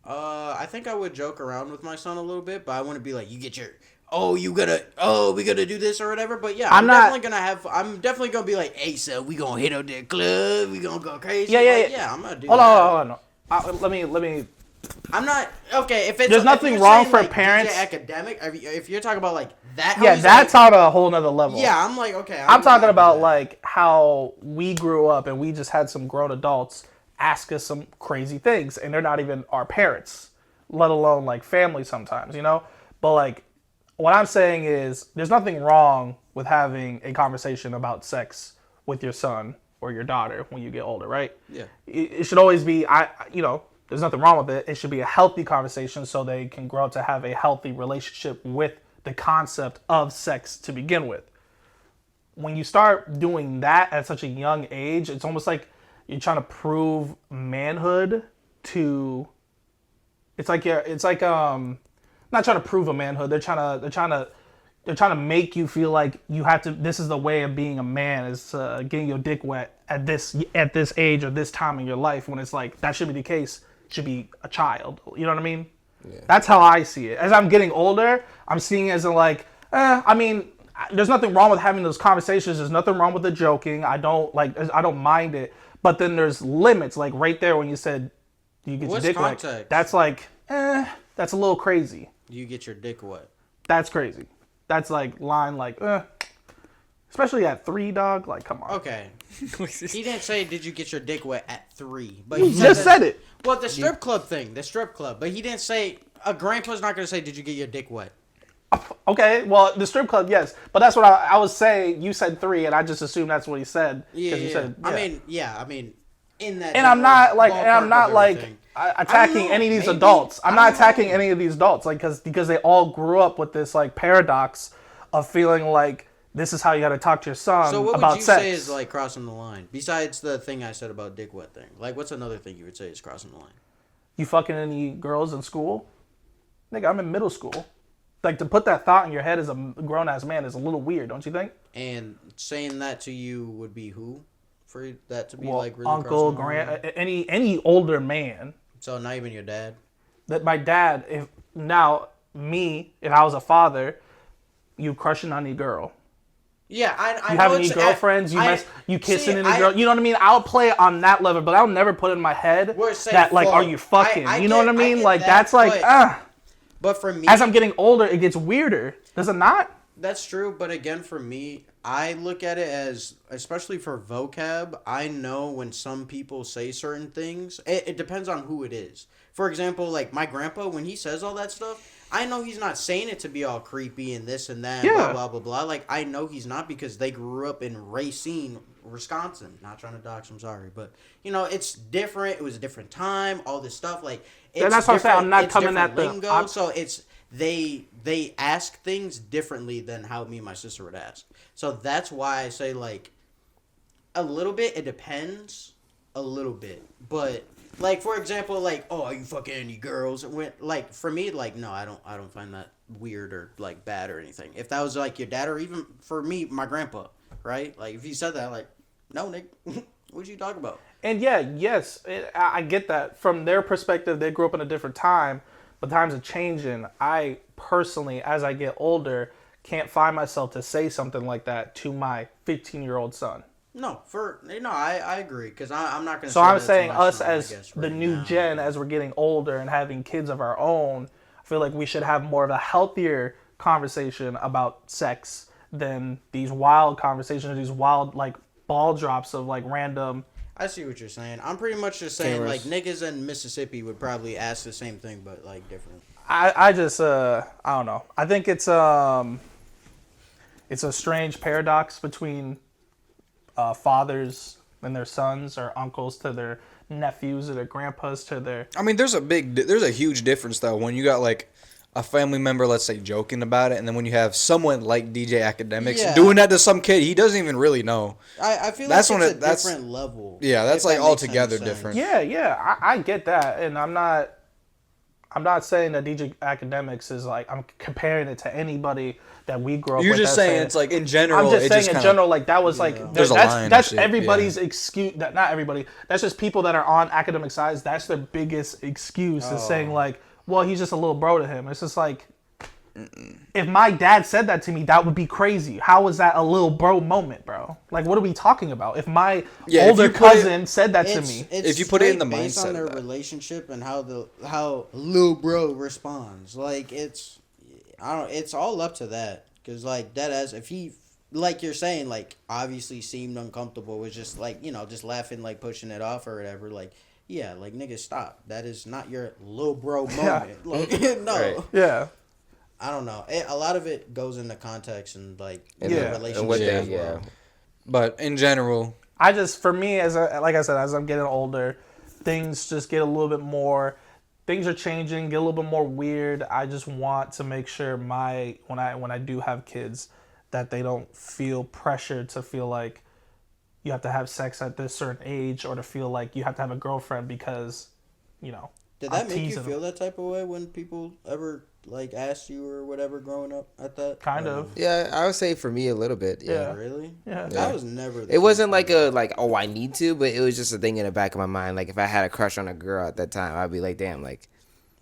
I think I would joke around with my son a little bit, but I wouldn't be like, you get your, we gotta do this or whatever. But yeah, I'm definitely gonna be like, hey, son, we gonna hit up that club, we gonna go crazy. Yeah. I'm gonna do Hold that. on. Let me. I'm not, okay, if it's. There's nothing wrong for like, parents. DJ Academic, if you're talking about like that. Yeah, that's on a whole nother level. Yeah, I'm like, okay. I'm talking about like how we grew up and we just had some grown adults ask us some crazy things, and they're not even our parents, let alone like family sometimes, you know? But like, what I'm saying is there's nothing wrong with having a conversation about sex with your son or your daughter when you get older, right? Yeah. It should always be, there's nothing wrong with it. It should be a healthy conversation so they can grow up to have a healthy relationship with the concept of sex to begin with. When you start doing that at such a young age, it's almost like you're trying to prove manhood to. It's like not trying to prove a manhood. They're trying to make you feel like you have to. This is the way of being a man, is getting your dick wet at this age or this time in your life. When it's like that should be the case. It should be a child. You know what I mean? Yeah. That's how I see it. As I'm getting older, I'm seeing it as in like, I mean, there's nothing wrong with having those conversations. There's nothing wrong with the joking. I don't mind it. But then there's limits. Like right there when you said you get your dick wet. That's like, that's a little crazy. You get your dick wet. That's crazy. That's like line like, especially at 3, dog. Like, come on. Okay. He didn't say, did you get your dick wet at 3. But he just said it. Well, the strip club thing. The strip club. But he didn't say, a grandpa's not going to say, did you get your dick wet? Okay, well, the strip club, yes. But that's what I was saying. You said 3, and I just assumed that's what he said. Yeah. You said, yeah. I mean, in that. And I'm not attacking any of these adults. I'm not attacking any of these adults, like, because they all grew up with this, like, paradox of feeling like this is how you got to talk to your son about sex. So what would you say is, like, crossing the line? Besides the thing I said about dick wet thing. Like, what's another thing you would say is crossing the line? You fucking any girls in school? Nigga, I'm in middle school. Like, to put that thought in your head as a grown-ass man is a little weird, don't you think? And saying that to you would be who? For that to be, well, like, really uncle, any older man. So not even your dad? That my dad, if I was a father, you crushing on your girl. Yeah, I you have any girlfriends? You kissing any girl? You know what I mean? I'll play it on that level, but I'll never put in my head that, like, are you fucking? You know what I mean? Like, that's like, But for me, as I'm getting older, it gets weirder. Does it not? That's true, but again, for me, I look at it as, especially for vocab, I know when some people say certain things. It depends on who it is. For example, like my grandpa, when he says all that stuff, I know he's not saying it to be all creepy and this and that, Yeah. blah, blah, blah, blah. Like, I know he's not because they grew up in Racine, Wisconsin. Not trying to dox, I'm sorry. But, you know, it's different. It was a different time, all this stuff. Like, it's that's what I'm saying. I'm not it's coming different at the- lingo. I'm- So it's, they ask things differently than how me and my sister would ask. So that's why I say, like, a little bit, it depends a little bit. But, like, for example, like, oh, are you fucking any girls? When, like, for me, like, no, I don't find that weird or, like, bad or anything. If that was, like, your dad or even, for me, my grandpa, right? Like, if he said that, like, no, Nick, what you talking about? And yeah, yes, I get that. From their perspective, they grew up in a different time, but times are changing. I personally, as I get older, can't find myself to say something like that to my 15-year-old son. No, I agree, because I'm not going to So say I'm that saying to my us son, I as guess, the right new now. gen, as we're getting older and having kids of our own, I feel like we should have more of a healthier conversation about sex than these wild conversations, these wild, like, ball drops of, like, random... I see what you're saying. I'm pretty much just saying, Cameras. like, niggas in Mississippi would probably ask the same thing, but, like, different. I just I don't know. I think it's a strange paradox between fathers and their sons, or uncles to their nephews, or their grandpas to their... I mean, there's a huge difference though when you got like a family member, let's say, joking about it, and then when you have someone like DJ Akademiks Yeah. doing that to some kid he doesn't even really know. I feel That's like when it's a that's- different level. Yeah, that's if like that makes altogether any sense. different. Yeah, I get that, and I'm not saying that DJ Akademiks is like, I'm comparing it to anybody that we grew up You're with. just that's saying it's like in general. I'm just it saying just in kinda- general, like that was like There's a line and that's shit, everybody's excuse. That not everybody. That's just people that are on academic sides. That's their biggest excuse is saying like, well, he's just a little bro to him. It's just like, if my dad said that to me, that would be crazy. How is that a little bro moment, bro? Like, what are we talking about? If my Yeah, if older you put it- cousin said that to me, It's If you put it in the straight based mindset on their of that. relationship and how Lil Bro responds, like it's all up to that, because like that as if he, like you're saying, like obviously seemed uncomfortable, was just like, you know, just laughing, like pushing it off or whatever, like yeah, like nigga, stop, that is not your Lil Bro moment. Like no. Right. yeah. I don't know. A lot of it goes into context and like And the Yeah. relationship and what they, as well. yeah. But in general, I just, for me, like I said, as I'm getting older, things just get a little bit more. Things are changing, get a little bit more weird. I just want to make sure when I do have kids, that they don't feel pressured to feel like you have to have sex at this certain age, or to feel like you have to have a girlfriend because, you know. Did that I'm make you teasing feel them. that type of way when people ever like asked you or whatever growing up at that? Kind of. Yeah, I would say for me a little bit. Yeah. Yeah. Really? Yeah. That was never. The It wasn't case. like oh I need to, but it was just a thing in the back of my mind. Like if I had a crush on a girl at that time, I'd be like, damn, like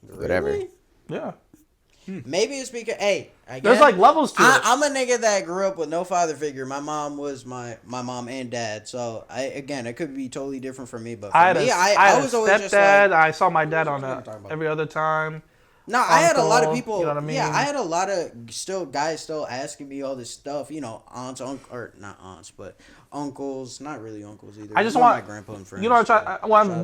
whatever. Really? Yeah. Maybe it's because I There's guess, like levels to it. I'm a nigga that grew up with no father figure. My mom was my mom and dad. So it could be totally different for me. But for I had me, a I was always just stepdad. like, I saw my dad on what are you talking about? every other time. no, I had a lot of uncle, people. you know what I mean? Yeah, I had a lot of guys still asking me all this stuff. You know, aunts, or not aunts, but uncles. Not really uncles either. I just More want my grandpa and friends. You know what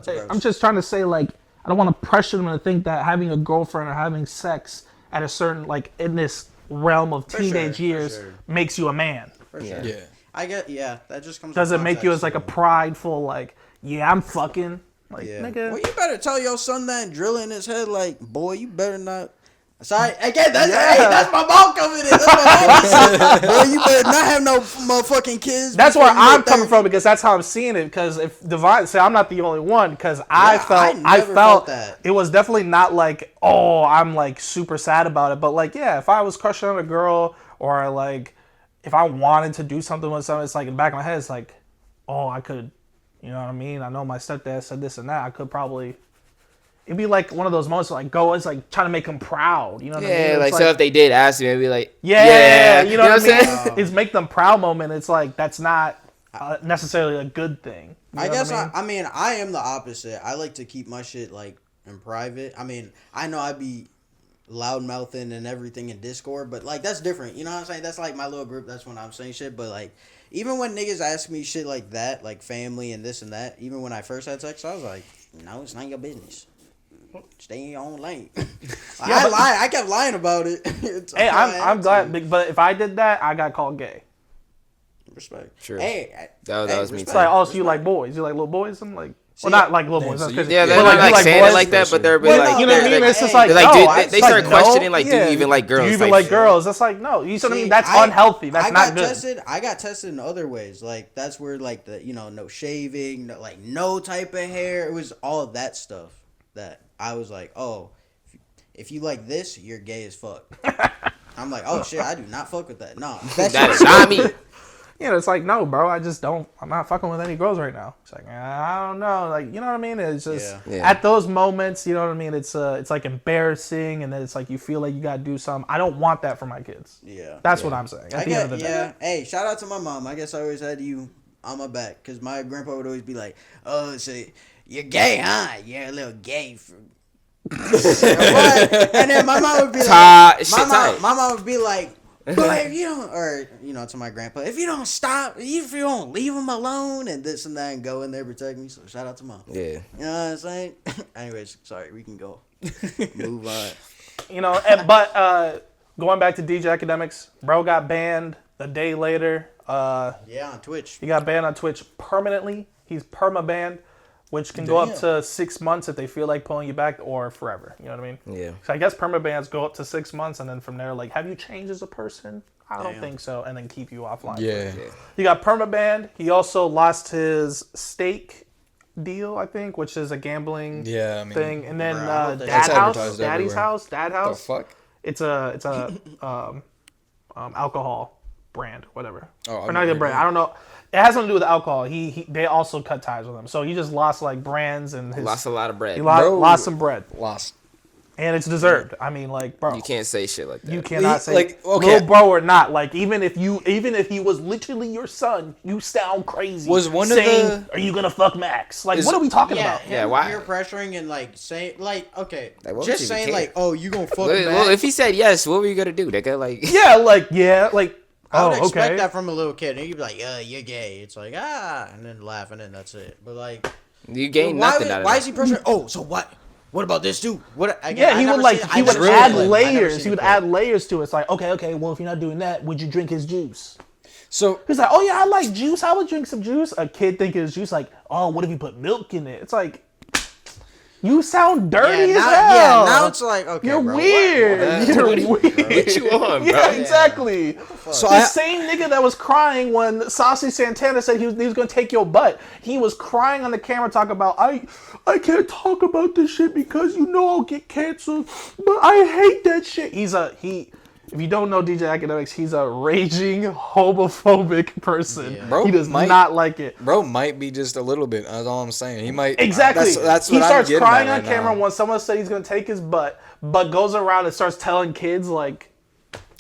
So, I'm just trying to say, like, I don't want to pressure them to think that having a girlfriend or having sex at a certain, like, in this realm of For teenage sure, for years sure. makes you a man. For sure. Yeah. I get. Yeah, that just comes. Does with it make you as like a context, prideful, like, yeah, I'm fucking, like, yeah. nigga. Well, you better tell your son that and drill in his head, like, boy, you better not. Sorry, again, that's Yeah. hey, that's my mom coming in. That's my mom. Boy, you better not have no motherfucking kids. That's before where you I'm hit coming 30. from, because that's how I'm seeing it. Because if Divine say I'm not the only one, because I never felt felt that. it was definitely not like, oh, I'm like super sad about it. But like, yeah, if I was crushing on a girl, or like if I wanted to do something with someone, it's like in the back of my head, it's like, oh, I could, you know what I mean? I know my stepdad said this and that. I could probably. It'd be like one of those moments, like it's like trying to make him proud. You know what I mean? Yeah, It's like so if they did ask me, I'd be like, yeah, you know what I mean? saying? It's make them proud moment. It's like that's not necessarily a good thing. You I know guess what I mean I am the opposite. I like to keep my shit like in private. I mean, I know I'd be loud mouthing and everything in Discord, but like that's different. You know what I'm saying? That's like my little group. That's when I'm saying shit. But like even when niggas ask me shit like that, like family and this and that, even when I first had sex, I was like, no, it's not your business. Stay in your own lane. I kept lying about it. Hey, I'm glad, but if I did that, I got called gay. Respect. True. Hey, That was me It's too. like, oh, so you like boys? You like little boys? I'm like, well, not like little boys. That's crazy. Yeah, they're But not like you saying boys? it like that, but they're Well, like, You know what I mean? It's just like, they're like, no, dude, it's they like, start no. questioning, like, do Yeah. you even like girls? Do you even type like shit. girls? That's like, no. You see what I mean? That's I- unhealthy. That's not good. I got tested in other ways. Like that's where like the no shaving, no type of hair. It was all of that stuff that I was like, oh, if you like this, you're gay as fuck. I'm like, oh shit, I do not fuck with that. No, That is not me. It's like, no, bro, I just don't. I'm not fucking with any girls right now. It's like, I don't know, like, you know what I mean? It's just Yeah. at those moments, you know what I mean? It's like embarrassing, and then it's like you feel like you gotta do something. I don't want that for my kids. Yeah, That's what I'm saying. At the end of the day. Hey, shout out to my mom. I guess I always had you on my back because my grandpa would always be like, "Oh, so you're gay, huh? You're a little gay." And then my mom would be like, my mom would be like, but if you don't, or to my grandpa, if you don't stop, if you don't leave him alone, and this and that, and go in there protect me. So shout out to mom. Yeah. You know what I'm saying? Anyways, sorry, we can go. Move on. But going back to DJ Akademiks, bro got banned the day later. Yeah, on Twitch. He got banned on Twitch permanently. He's perma-banned, which can go up to 6 months if they feel like pulling you back, or forever. You know what I mean? Yeah. So I guess perma-bans go up to 6 months, and then from there, like, have you changed as a person? I don't Damn. think so, and then keep you offline. Yeah. He got perma-banned. He also lost his stake deal, I think, which is a gambling thing. And then That's advertised Daddy's everywhere. House, Dad The House. fuck? It's a alcohol brand, whatever. Oh, or not even brand. I don't know. It has something to do with alcohol. They also cut ties with him, so he just lost like brands and his. Lost a lot of bread. He lost some bread, Lost. and it's deserved. I mean, like, bro, You can't say shit like that. you cannot say like, okay. little bro or not. Like, even if he was literally your son, you sound crazy. Was one of saying, the- "Are you gonna fuck Max?" Like, what are we talking about? Yeah, why? Peer pressuring and saying okay, Like, what just would you saying care? like, oh, you gonna fuck Well, Max? if he said yes, what were you gonna do, nigga? Like, Yeah, like. I would Oh, expect okay. that from a little kid. And you'd be like, you're gay. It's like, and then laughing, and that's it. But like, you gain why, nothing out of why that. is he pressuring? Oh, so what? What about this dude? What? Again, Yeah, I he never would seen- I he would never seen add the clip. I never layers. seen He the would clip. add layers to it. It's like, okay, well, if you're not doing that, would you drink his juice? So He's like, oh yeah, I like juice. I would drink some juice. A kid thinking it's juice. Like, oh, what if you put milk in it? It's like, you sound dirty as hell. Yeah, now it's like, okay, You're bro, weird. You're What weird. you on, bro? Yeah, exactly. So The same nigga that was crying when Saucy Santana said he was going to take your butt. He was crying on the camera talking about, I can't talk about this shit because I'll get canceled, but I hate that shit. If you don't know DJ Akademiks, he's a raging homophobic person. Yeah. Bro He does might- not like it. bro might be just a little bit. That's all I'm saying. He might Exactly. That's He what starts I'm getting crying at on right camera now. when someone says he's going to take his butt, but goes around and starts telling kids like,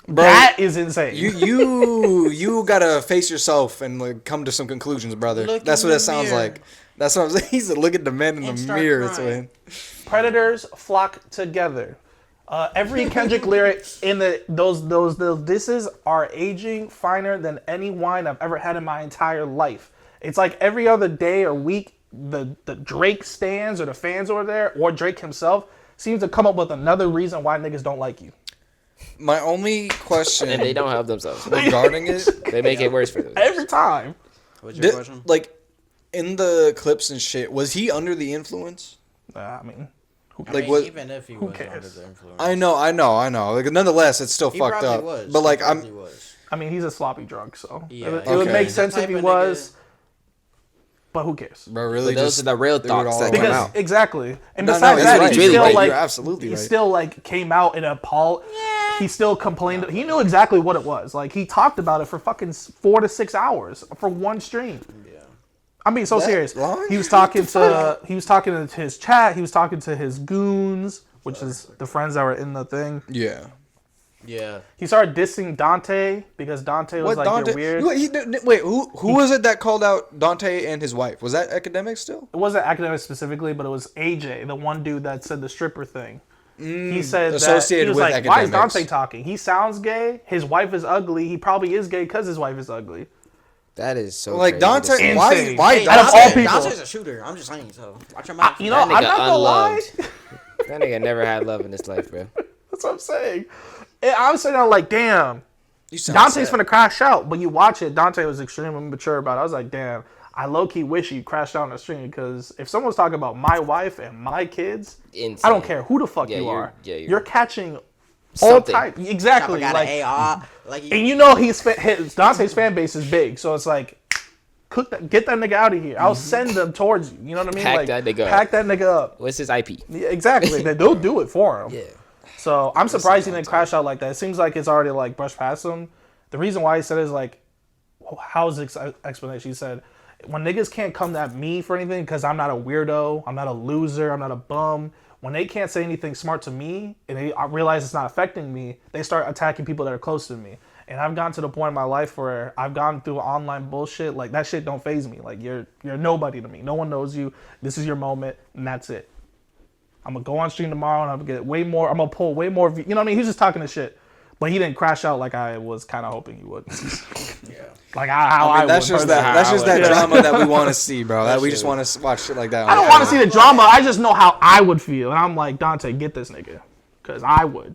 Bro, that is insane. you gotta face yourself and like come to some conclusions, brother. Look That's in what the that sounds mirror. like. That's what I'm saying. He's a look at the man in And the start mirror. crying. Predators flock together. Every Kendrick lyric in those disses are aging finer than any wine I've ever had in my entire life. It's like every other day or week, the Drake stands or the fans over there, or Drake himself, seems to come up with another reason why niggas don't like you. My only question And they don't help themselves. regarding it, They make it worse for them. Every time. What's your did, question? like in the clips and shit, was he under the influence? I mean, Like what? Even if he was cares? under the influence, I know. Like nonetheless, it's still he fucked probably up. was. But like He probably was. I mean, he's a sloppy drunk, so Yeah. it would Okay. make He's the sense if type he of was. nigga- But who cares? bro, really, But those just are the real threw it thoughts all that away. come Because out. exactly, and No, besides he's that, right. he He's still really right. like You're absolutely he right. still like came out in a he still complained. He knew exactly what it was. Like he talked about it for fucking 4 to 6 hours for one stream. Yeah. I'm being so That serious. long? He was talking to his chat. He was talking to his goons, which is the friends that were in the thing. Yeah. Yeah. He started dissing Dante because Dante was What like, Dante? "You're weird." Wait, who was it that called out Dante and his wife? Was that Akademiks still? It wasn't academic specifically, but it was AJ, the one dude that said the stripper thing. He said that associated he was with like, "Why is Akademiks. Dante talking? He sounds gay. His wife is ugly. He probably is gay because his wife is ugly." That is so Like crazy Dante, to say. why Insane. why Out of Dante? all people. Dante's a shooter. I'm just saying. So watch your mouth. You know, That I'm nigga not gonna lie. unloved. That nigga never had love in his life, bro. That's what I'm saying. And I'm sitting there like, damn, You sound Dante's sad. finna crash out. But you watch it, Dante was extremely mature about it. I was like, damn, I low-key wish you crashed out on the stream because if someone's talking about my wife and my kids, Insane. I don't care who the fuck Yeah, you you're- are. yeah, you're catching all Something. type. Exactly. Got Like, an AR. Like, and you know Dante's fan base is big, so it's like, get that nigga out of here. I'll send them towards you. You know what I mean? Pack like, that nigga up. pack that nigga up. What's his IP? Yeah, exactly. They'll do it for him. Yeah. So I'm surprised he didn't crash out like that. It seems like it's already like brushed past him. The reason why he said it is like, how's his explanation? He said, when niggas can't come at me for anything because I'm not a weirdo, I'm not a loser, I'm not a bum. When they can't say anything smart to me and I realize it's not affecting me, they start attacking people that are close to me. And I've gotten to the point in my life where I've gone through online bullshit. Like, that shit don't faze me. Like, you're nobody to me. No one knows you. This is your moment, and that's it. I'm going to go on stream tomorrow, and I'm going to get way more. I'm going to pull way more. You know what I mean? He's just talking this shit. But he didn't crash out like I was kind of hoping he would. yeah. Like, how I That's would. just that. personally. That's just that Yeah. drama that we want to see, bro. That we just want to watch shit like that. I don't want to see the drama. I just know how I would feel. And I'm like, Dante, get this nigga. Because I would.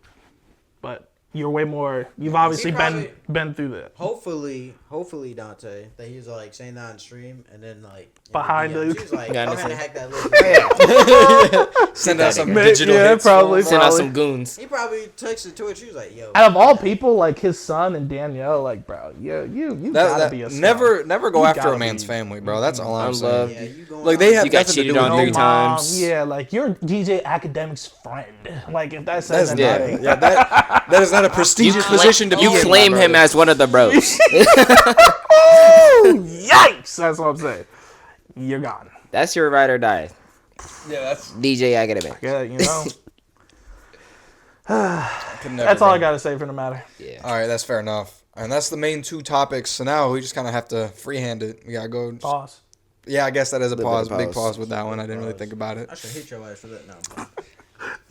But you're way more. You've obviously probably- been through that. Hopefully Dante, that he was like saying that on stream, and then like in Behind the the- DMs, he was like, Yeah, "Come honestly. and hack that list." Send out some Maybe, digital yeah, hits. probably. Send out some goons. He probably texted Twitch. He was like, "Yo." Out of all people, like his son and Danielle, like, bro, you gotta be a star. Never go You after gotta a man's be. family, bro. That's all I'm saying. Unloved. Yeah, you going Like they have You got nothing to cheated do on with 3 me. times. Yeah, like you're DJ Akademiks' friend. Like if that That's says anything. yeah. That is not a prestigious position to be You in. claim my him brother. as one of the bros. Ooh, yikes! That's what I'm saying. You're gone. That's your ride or die. Yeah, that's. DJ Akademiks. Yeah, you know. Could never That's all be. I gotta say for the matter. Yeah. All right, that's fair enough. And that's the main 2 topics. So now we just kind of have to freehand it. We gotta go. Pause. Yeah, I guess that is a Little bit pause. of Big pause. pause with that one. I didn't really think about it. I should hate your ass for that now.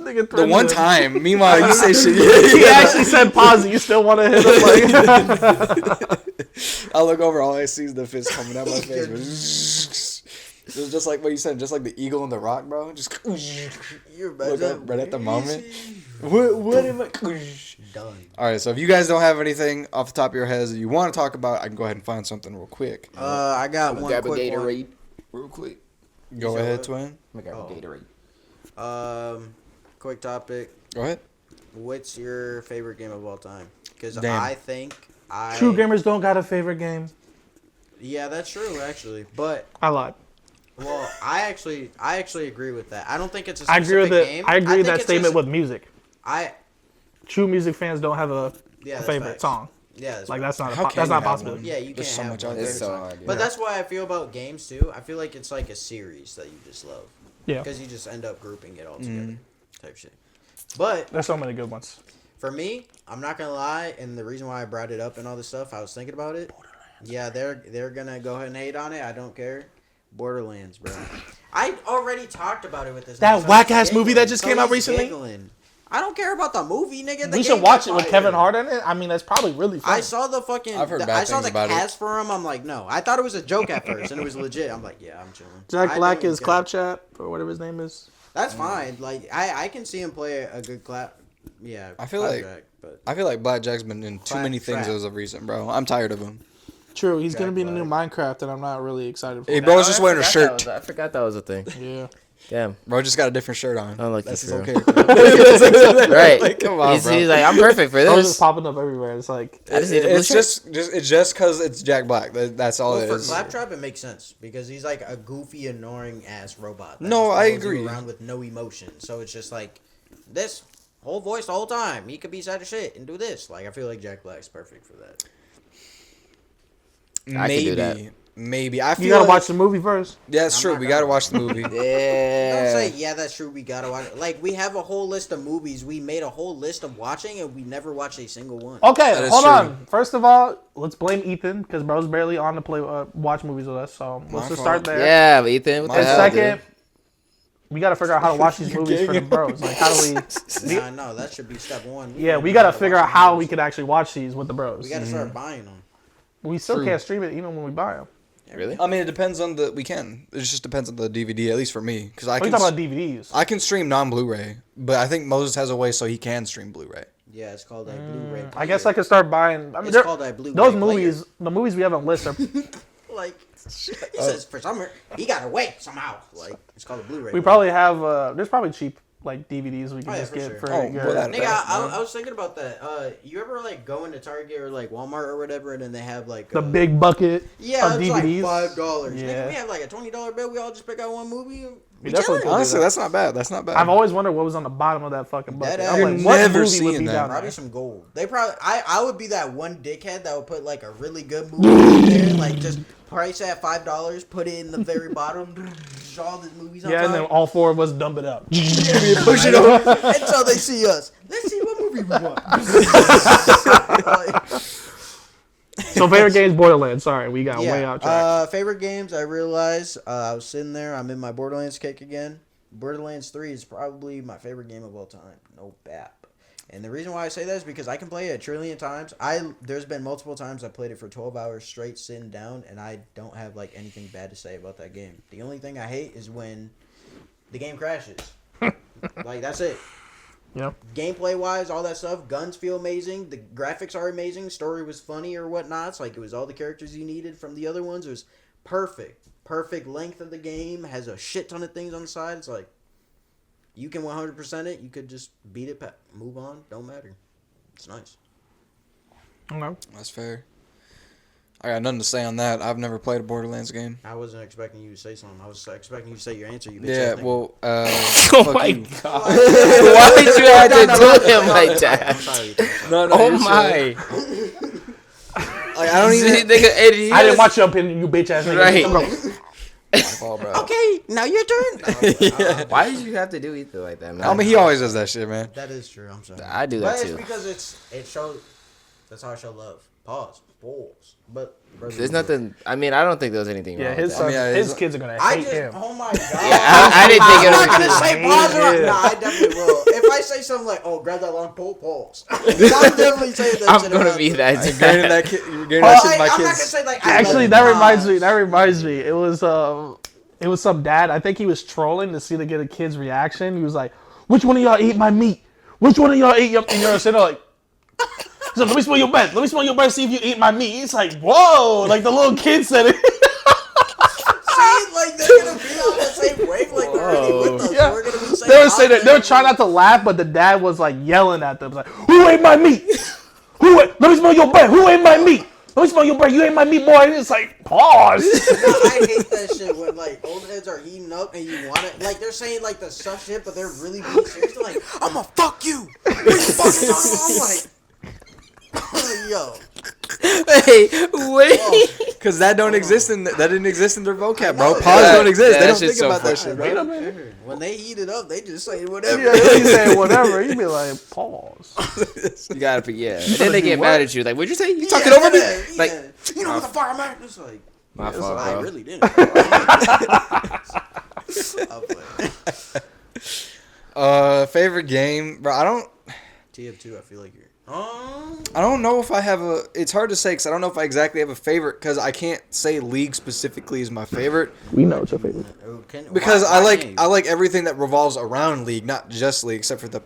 Nigga The one threatened time, meanwhile, you say shit. He actually said pause. You still want to hit him? Like, I look over, all I see is the fist coming out my face. It's just like what you said, just like the eagle and the rock, bro. Just You're look better. up right at the moment. What am I? Done. All right, so if you guys don't have anything off the top of your heads that you want to talk about, I can go ahead and find something real quick. I got one Grab a quick one. Gatorade real quick. Go said ahead, what? twin. I'm gonna grab Oh. a Gatorade. Quick topic. Go ahead. What's your favorite game of all time? Because Damn. I think true gamers don't got a favorite game. Yeah, that's true actually. But I lied. well, I actually agree with that. I don't think it's a I specific agree with it. game. I agree with think that it's statement a- with music. I True music fans don't have a yeah, that's favorite facts. song. Yeah, that's Like facts. that's not How can that's you not have possible. one? Yeah, you There's can't so have much one out there. It's so hard. But yeah. that's why I feel about games too. I feel like it's like a series that you just love Yeah, because you just end up grouping it all together, type shit. But there's so many good ones. for me, I'm not gonna lie, and the reason why I brought it up and all this stuff, I was thinking about it. Yeah, they're gonna go ahead and hate on it. I don't care. Borderlands, bro. I already talked about it with this. That nigga, so whack-ass he's movie that giggling. just So came out he's recently? giggling. I don't care about the movie, nigga. The We should game watch got it with fire. Kevin Hart in it. I mean, that's probably really fun. I saw the fucking. I've heard I bad saw things the about it. cast for him. I'm like, no. I thought it was a joke at first, and it was legit. I'm like, yeah, I'm chilling. Jack I Black don't is care. Clapchat or whatever his name is. That's fine. Like I can see him play a good clap. Yeah, I feel like- Jack, but I feel like Blackjack's been in too many things Trap. as of recent, bro. I'm tired of him. True, he's gonna Jack be in the new Black. Minecraft, and I'm not really excited for. Hey, that. bro, was just wearing a shirt. I forgot that was a thing. Yeah, Damn. Bro just got a different shirt on. I like That's this his girl. okay. Right. Like, come on, he's, bro. he's like, I'm perfect for I was this. just popping up everywhere. It's like I just need a blue It's shirt. just because it's Jack Black. That's all well, it for is. Claptrap, it makes sense because he's like a goofy, annoying ass robot. that No, just I follows you agree. Around with no emotion, so it's just like this whole voice the whole time. He could be sad as shit and do this. Like I feel like Jack Black's perfect for that. I can do that. Maybe. I feel you gotta like, watch the movie first. Yeah, that's I'm true. not We gonna gotta watch watch the movie. Don't Yeah. say yeah, that's true. We gotta watch it. Like we have a whole list of movies. We made a whole list of watching, and we never watched a single one. Okay, That is hold true. on. First of all, let's blame Ethan because bro's barely on to play watch movies with us. So let's My just fault. start there. Yeah, but Ethan, what the And And hell, second, dude? we gotta figure out how to watch these movies for the bros. Like, how do we? Nah, no, that should be step one. Yeah, we gotta figure out how we could actually watch these with the bros. We gotta start buying them. We still True. can't stream it even when we buy them. Really? I mean, it depends on the. We can. It just depends on the DVD, at least for me, because I What are can. you talking about DVDs? I can stream non-Blu-ray, but I think Moses has a way so he can stream Blu-ray. Yeah, it's called a Blu-ray. I guess I could start buying. I mean, It's called a Blu-ray those player. movies, the movies we have on list are. Like he says, for summer he got away somehow. Like it's called a Blu-ray. We probably have. There's probably cheap like DVDs we can Oh, yeah, just for get sure. for. Oh, your- well, that- Nigga, I was thinking about that. You ever like go into Target or like Walmart or whatever, and then they have like the big bucket yeah, of it's DVDs. like $5. Yeah. Nigga, we have like a $20 bill. We all just pick out one movie. We We definitely chilling. could. Honestly, that's not bad. That's not bad. I've always wondered what was on the bottom of that fucking bucket. That I'm ass. like, You're what never movie seeing would be that. down Probably there? some gold. They probably I would be that one dickhead that would put like a really good movie in there, like just price at $5, put it in the very bottom, all the movies on Yeah, and then top. all four of us dump it out. push it over. Until they see us. Let's see what movie we want. Like, So favorite games, Borderlands. Sorry, we got way out track. favorite games, I realized I was sitting there, I'm in my Borderlands kick again. Borderlands 3 is probably my favorite game of all time. No bap. And the reason why I say that is because I can play it a trillion times. There's been multiple times I played it for 12 hours straight sitting down, and I don't have like anything bad to say about that game. The only thing I hate is when the game crashes. Like that's it. Yeah. Gameplay wise, all that stuff, guns feel amazing. The graphics are amazing. Story was funny or whatnot. It's like it was all the characters you needed from the other ones. It was perfect. Perfect length of the game. Has a shit ton of things on the side. It's like you can 100% it. You could just beat it, move on. Don't matter. It's nice. Okay. That's fair. I got nothing to say on that. I've never played a Borderlands game. I wasn't expecting you to say something. I was expecting you to say your answer. You bitch Yeah, ass nigga. well, Oh fuck my you. god! Why did you have to do him like I'm that? sorry. No, Oh you're my! Like, I don't even. Nigga, Eddie, I didn't watch your opinion, you bitch ass nigga. Right. Oh, bro. Okay, now your turn. Why did you have to do Ethan like that, man? I mean, he always does that shit, man. That is true. I'm sorry. I do that But too. it's because it shows. That's how I show love. Pause. Balls. But There's nothing. I mean, I don't think there's anything Yeah, wrong his with son, that. yeah, his he's- kids are gonna I hate just. him. Oh my god. I didn't think it I'm not was. gonna say pause or Yeah. no. I definitely will. If I say something like, "Oh, grab that long pole, pause," I'm definitely saying that. I'm shit gonna about be it. that. You're gaining that kid. You're gaining Oh, that shit to my I'm not gonna kids. say like. I Actually, love that you, reminds me. pause. That reminds me. It was some dad. I think he was trolling to see to get a kid's reaction. He was like, "Which one of y'all ate my meat? Which one of y'all ate your?" And you're sitting there like, so let me smell your breath. Let me smell your breath. See if you eat my meat. It's like, whoa! Like the little kid said it. See, like they're gonna be on the same wave, like they're already with us. Yeah. We're gonna be saying. They were saying that they were trying not to laugh, but the dad was like yelling at them, like, "Who ate my meat? Who ate? Let me smell your breath. Who ate my meat? Let me smell your breath. You ate my meat, boy." And it's like, pause. I hate that shit when like old heads are eating up and you want it. Like they're saying like the stuff shit, but they're really being serious. They're like, "I'm gonna fuck you." What are you fucking talking about? I'm like, yo, Hey, wait. Because that didn't exist in their vocab, bro. know. Pause Yeah, don't exist. that They don't shit's think so about that funny. shit, Wait bro. a minute. when they heat it up, they just say whatever. Yeah, they say whatever. You be like, pause. You gotta be, yeah. And then they get do mad what? at you. Like, what'd you say? You Yeah, talking over me? yeah, Like, yeah. You know what the fuck I'm at? It's like, my it's fault, like, I bro. really didn't. I'll play. Favorite game, bro. TF2, I feel like you're. I don't know if I have a. It's hard to say because I don't know if I exactly have a favorite because I can't say League specifically is my favorite We know it's your favorite. because Why I can't you? like everything that revolves around League, not just League, except for the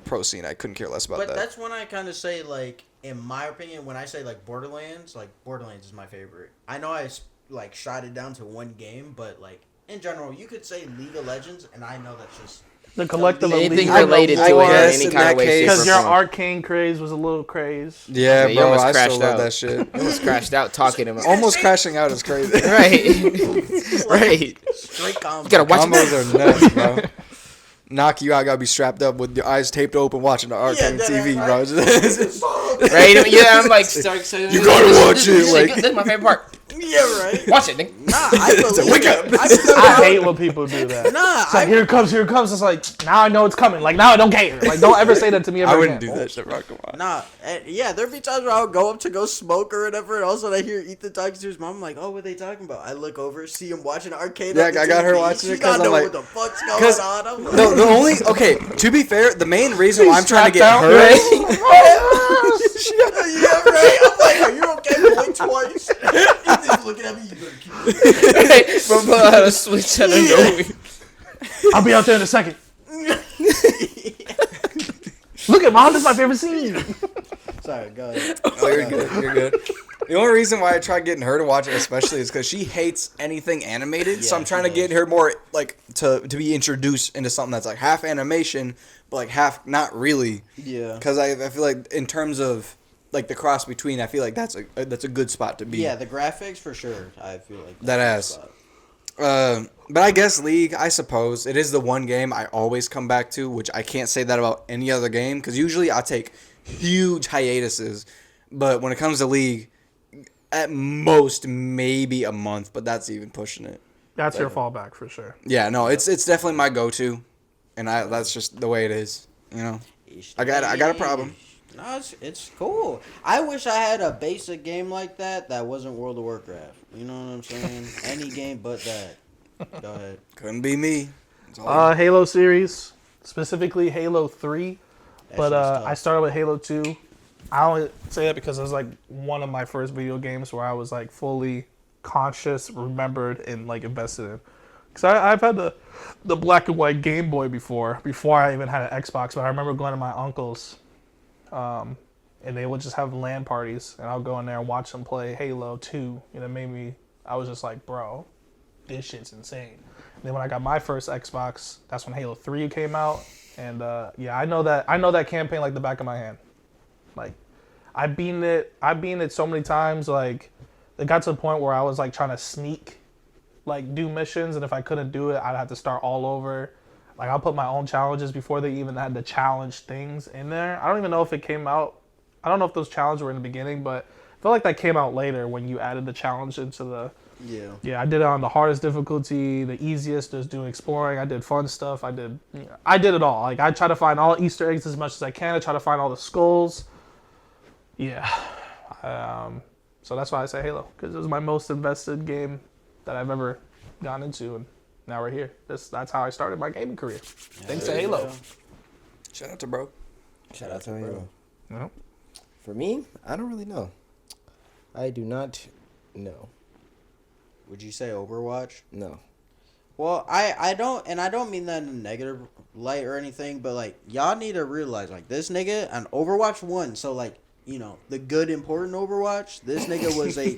pro scene. I couldn't care less about But that. that's when I kind of say, like, in my opinion, when I say, like, Borderlands is my favorite. I know I, like, shot it down to one game, but, like, in general, you could say League of Legends, and I know that's just... The collective Anything elite. related to I it in guess any in kind that of way, case- shape, Because or your form. arcane craze was a little craze. Yeah, you bro. almost I still crashed love out. that shit. You almost crashed out talking to him. Almost crashing out is crazy. Right. Right. Straight combo. You gotta watch Combos are nuts, bro. Knock you out, gotta be strapped up with your eyes taped open, watching the arcane that TV, is bro. Right? Yeah, I'm like, you gotta watch it, like- This is my favorite part. Yeah, right. Watch it, nigga. Nah, I believe wake it. up. I hate when people do that. Nah, It's like, here it comes. It's like, now I know it's coming. Like, now I don't care. Like, don't ever say that to me ever I wouldn't again. do that shit, bro. Come on. Nah, yeah, there'd be times where I would go up to go smoke or whatever, and all of a sudden I hear Ethan talking to his mom. I'm like, oh, what are they talking about? I look over, see him watching arcade. Yeah, on the I got her TV. watching She it 'cause gotta I'm know like- what the fuck's going 'cause on. I'm like, The only to be fair, the main reason why I'm trying to get strapped out, her. Right? yeah, right. I'm like, are you okay? Pulling twice. He's just looking at me. You better keep it. But pull out a switch out of nowhere. I'll be out there in a second. Look at Mom, this is my favorite scene. Sorry, go ahead. Oh, you're good. You're good. The only reason why I tried getting her to watch it, especially, is because she hates anything animated. So Yeah, I'm trying she to get her more like to be introduced into something that's like half animation, but like half not really. Yeah. Because I feel like in terms of like the cross between, I feel like that's a good spot to be. Yeah, the graphics for sure. I feel like That that's ass. the spot. But I guess League, I suppose, it is the one game I always come back to, which I can't say that about any other game, because usually I take huge hiatuses, but when it comes to League, at most maybe a month, but that's even pushing it. That's your fallback for sure. Yeah, no, it's definitely my go-to, and that's just the way it is, you know. I got a problem. No, it's cool. I wish I had a basic game like that wasn't World of Warcraft. You know what I'm saying? Any game but that. Go ahead. Couldn't be me. That's all Halo series, specifically Halo 3, That but shit's tough. I started with Halo 2. I only say that because it was like one of my first video games where I was like fully conscious, remembered, and like invested in. Because I've had the black and white Game Boy before I even had an Xbox, but I remember going to my uncle's, and they would just have LAN parties, and I'll go in there and watch them play Halo 2, and it made me, I was just like, bro, this shit's insane. And then when I got my first Xbox, that's when Halo 3 came out, and yeah, I know that campaign like the back of my hand. Like, I've beaten it so many times, like, it got to the point where I was like trying to sneak, like, do missions, and if I couldn't do it, I'd have to start all over. Like, I'll put my own challenges before they even had the challenge things in there. I don't even know if it came out. I don't know if those challenges were in the beginning, but I feel like that came out later when you added the challenge into the... Yeah. Yeah, I did it on the hardest difficulty, the easiest, just doing exploring. I did fun stuff. I did it all. Like, I try to find all Easter eggs as much as I can. I try to find all the skulls. Yeah. So that's why I say Halo, because it was my most invested game that I've ever gone into, and now we're here. That's how I started my gaming career. Thanks to Halo. Yeah. Shout out to bro. Shout out to Halo. Yeah. For me, I don't really know. I do not know. Would you say Overwatch? No. Well, I don't mean that in a negative light or anything, but like y'all need to realize like this nigga on Overwatch 1, so like, you know, the good important Overwatch, this nigga was a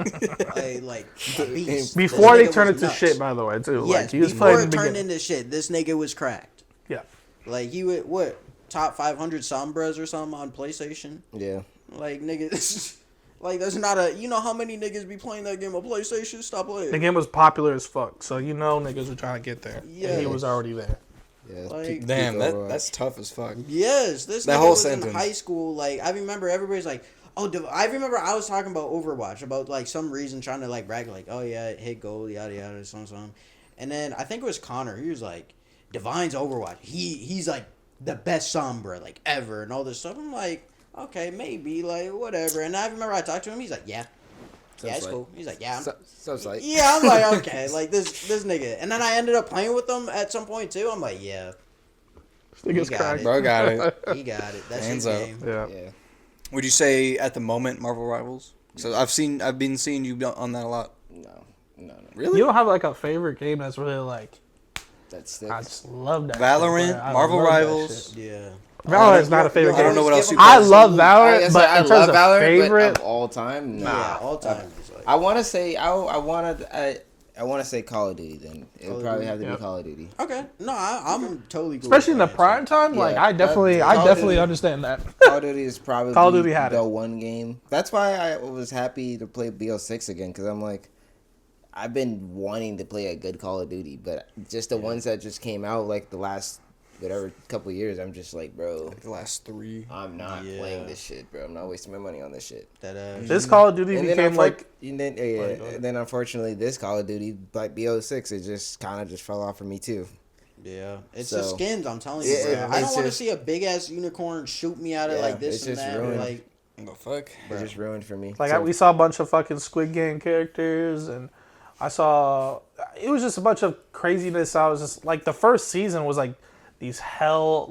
beast. Before This they nigga turned was into nuts. shit, by the way, too. Yes, Like, he was before playing it in the turned beginning. into shit, this nigga was cracked. Yeah. Like he would what top 500 Sombras or something on PlayStation. Yeah. Like nigga, like that's not a, you know how many niggas be playing that game on PlayStation? Stop playing. The game was popular as fuck, so you know niggas were trying to get there. Yeah. And he Yes. was already there. Yeah. Like- Damn, that's tough as fuck. Yes, this That nigga whole was sentence. in high school. Like I remember everybody's like, oh, I remember I was talking about Overwatch about like some reason trying to like brag like, oh yeah, it hit gold, yada yada, something. And then I think it was Connor. He was like, Divine's Overwatch. He's like the best Sombra like ever and all this stuff. I'm like, okay, maybe like whatever. And I remember I talked to him. He's like, yeah, it's cool. He's like, yeah, So it's like. yeah. I'm like, okay, like this nigga. And then I ended up playing with him at some point too. I'm like, yeah, This nigga's got cracked. it. Bro got it. he got it. That's Hands his up. game. Yeah. Yeah. Would you say at the moment Marvel Rivals? So I've been seeing you on that a lot. No. Really? You don't have like a favorite game that's really like, That's I sticks. just love that. Valorant, shit, bro. I Marvel love that Rivals. shit. Yeah. Valorant is not a favorite I don't game. know what else you I play. love Valorant, but I in terms love of Valorant, favorite, but of all time, nah. Yeah, all time. is like, I want to say I want to say Call of Duty. Then it Call would of probably Duty? have to be Yep. Call of Duty. okay. No, I'm totally cool. especially in the with prime time, Yeah, like I definitely Call of definitely Duty. understand that. Call of Duty is probably Call of Duty had the it. one game. That's why I was happy to play BO6 again, because I'm like, I've been wanting to play a good Call of Duty, but just the ones that just came out like the last whatever couple years, I'm just like, bro, Like the last 3. I'm not Yeah. playing this shit, bro. I'm not wasting my money on this shit. That This Call of Duty And then, became like and then, go ahead. and then unfortunately, this Call of Duty, like BO6, it just kind of just fell off for me too. yeah, it's So- the skins. I'm telling you, Yeah, bro. I it's don't want to just- see a big ass unicorn shoot me at it Yeah, like this it's and just that. Or ruined. like, The fuck? It just ruined for me. Like So- we saw a bunch of fucking Squid Game characters, and it was just a bunch of craziness. I was just like, the first season was like these hell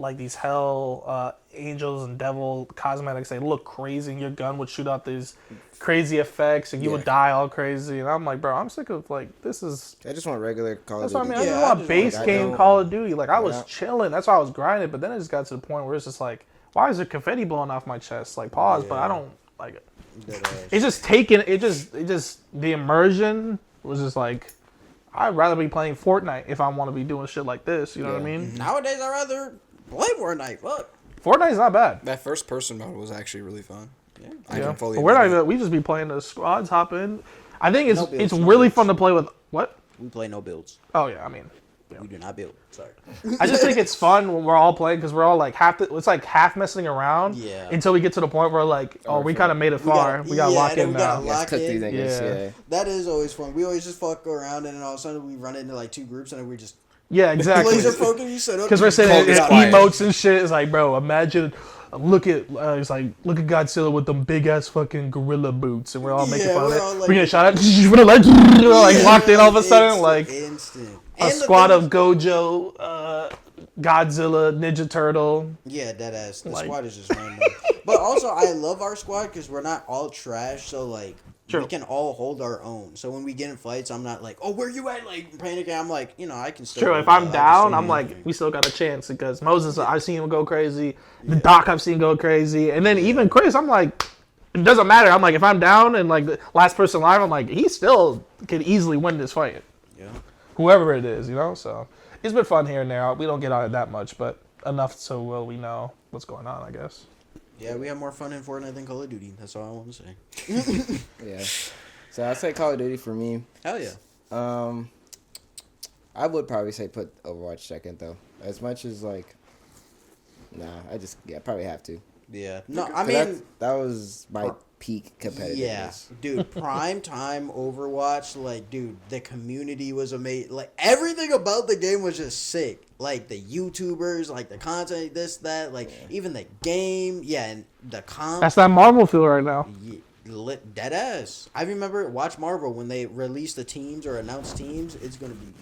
angels and devil cosmetics. They look crazy, and your gun would shoot out these crazy effects, and you would die all crazy. And I'm like, bro, I'm sick of this is. I just want regular Call of That's what I Duty. mean. I Yeah, just want I base just game want- Call of Duty. Like I was Yeah. chilling. That's why I was grinding. But then it just got to the point where it's just like, why is there confetti blowing off my chest? Like pause, but I don't like it. It's just taking. It just the immersion was just like. I'd rather be playing Fortnite if I want to be doing shit like this. You know what I mean? Nowadays, I'd rather play Fortnite. Fuck. Fortnite's not bad. That first person mode was actually really fun. I Yeah. can fully. But we're not admit even. We just be playing the squads, hop in. I think it's No builds, it's no really builds. fun to play with. What? We play no builds. Oh yeah, I mean, We do not build. Sorry. I just think it's fun when we're all playing because we're all like it's like half messing around. Yeah. Until we get to the point where like, oh, we kind of made it far. We gotta lock then in we gotta now. Let's lock cook in. these niggas. Yeah. Yeah. That is always fun. We always just fuck around, and then all of a sudden we run into like two groups, and then we just Yeah, exactly. laser focus. You set up Because we're saying Cold is it, quiet. emotes and shit. It's like, bro, imagine. Look at it's like look at Godzilla with them big ass fucking gorilla boots, and we're all making Yeah, fun of we're it. all like- We get shot at. We're like locked in all of a sudden, like instant. a And the squad thing of Gojo, Godzilla, Ninja Turtle. Yeah, dead ass. The Like- squad is just random. But also, I love our squad because we're not all trash. So like, True. we can all hold our own. So when we get in fights, I'm not like, oh, where you at? Like panicking. I'm like, I can still. True, do if that. I I'm can down, still I'm do like, anything. we still got a chance because Moses, I've seen him go crazy. The Doc, I've seen go crazy, and then even Chris, I'm like, it doesn't matter. I'm like, if I'm down and like the last person alive, I'm like, he still could easily win this fight. Yeah. Whoever it is, So it's been fun here and there. We don't get on it that much, but enough so well we know what's going on, I guess. Yeah, we have more fun in Fortnite than Call of Duty. That's all I want to say. Yeah. So I'd say Call of Duty for me. Hell yeah. I would probably say put Overwatch second though. As much as like, probably have to. Yeah. No, I 'Cause mean, that was my peak competitiveness. yeah, dude, prime time Overwatch, like, dude, the community was amazing. Like, everything about the game was just sick. Like, the YouTubers, like, the content, this, that, like, even the game, yeah, and the comp. That's that Marvel feel right now. Lit dead ass. I remember Watch Marvel when they release the teams or announce teams. It's gonna be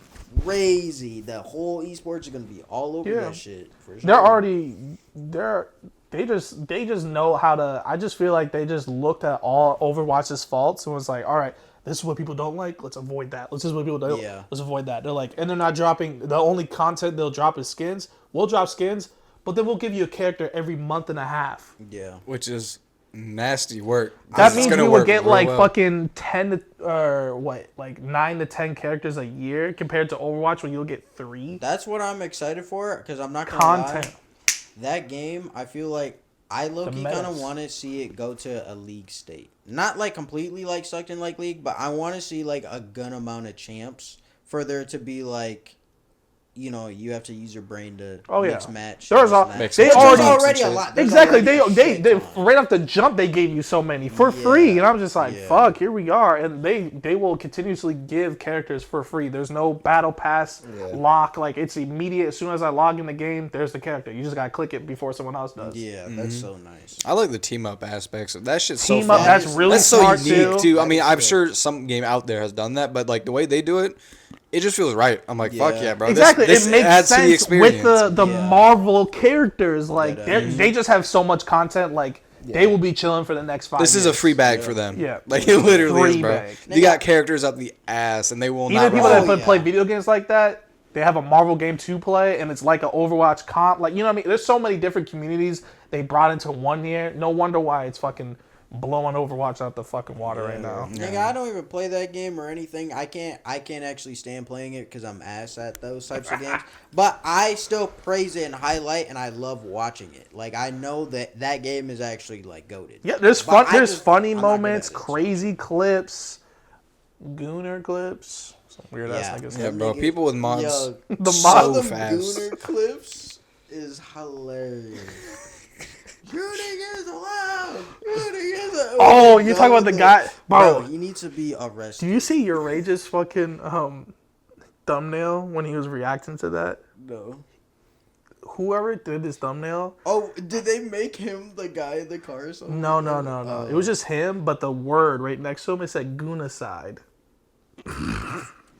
crazy. The whole esports is gonna be all over that shit. For sure. They just know how to. I just feel like they just looked at all Overwatch's faults and was like, all right, this is what people don't like. Let's avoid that. This is what people don't. Yeah. Let's avoid that. They're like, and they're not dropping. The only content they'll drop is skins. We'll drop skins, but then we'll give you a character every month and a half. Yeah. which is nasty work. That It's means gonna we work would get real like well. fucking 9 to 10 characters a year compared to Overwatch where you'll get 3 That's what I'm excited for because I'm not gonna content. lie. That game, I feel like I low-key kind of menace. want to see it go to a league state. Not like completely like sucked in like league, but I want to see like a good amount of champs for there to be like, you have to use your brain to mix match. There's this all and that. Makes they sense. There's already already a lot. There's exactly already they a they shit ton. right off the jump they gave you so many for free and I'm just like fuck, here we are, and they will continuously give characters for free. There's no battle pass lock, like it's immediate. As soon as I log in the game, there's the character. You just gotta click it before someone else does. Yeah, that's so nice. I like the team up aspects. That shit's Team so up, fun. that's really That's so smart unique too. too. I mean, That is I'm sick. sure some game out there has done that, but like the way they do it, it just feels right. I'm like, fuck Yeah. yeah, bro. Exactly, This it makes adds to the sense with experience. the Yeah. Marvel characters. Like Yeah, they just have so much content. Like they will be chilling for the next 5 This years. is a free bag for them. Yeah. Like it literally is, Free bro. bag. You got characters up the ass, and they will Even not. people run that out. play video games like that, they have a Marvel game to play, and it's like an Overwatch comp. Like, you know what I mean? There's so many different communities they brought into one year. No wonder why it's fucking blowing Overwatch out the fucking water right now. Nigga, I don't even play that game or anything. I can't actually stand playing it because I'm ass at those types of games. But I still praise it and highlight, and I love watching it. Like, I know that game is actually like goated. Yeah, there's But there's funny I'm not good moments, at it, so. crazy clips, Gooner clips, some weird ass Yeah. niggas. Yeah, bro. People with mods. Yo, The some mod- of them fast. Gooner clips is hilarious. Shooting is allowed. Shooting is allowed. Oh, you talking about the guy, bro? You need to be arrested. Do you see your Rage's fucking thumbnail when he was reacting to that? No. Whoever did this thumbnail. Oh, did they make him the guy in the car or something? No. It was just him, but the word right next to him, it said Goonacide.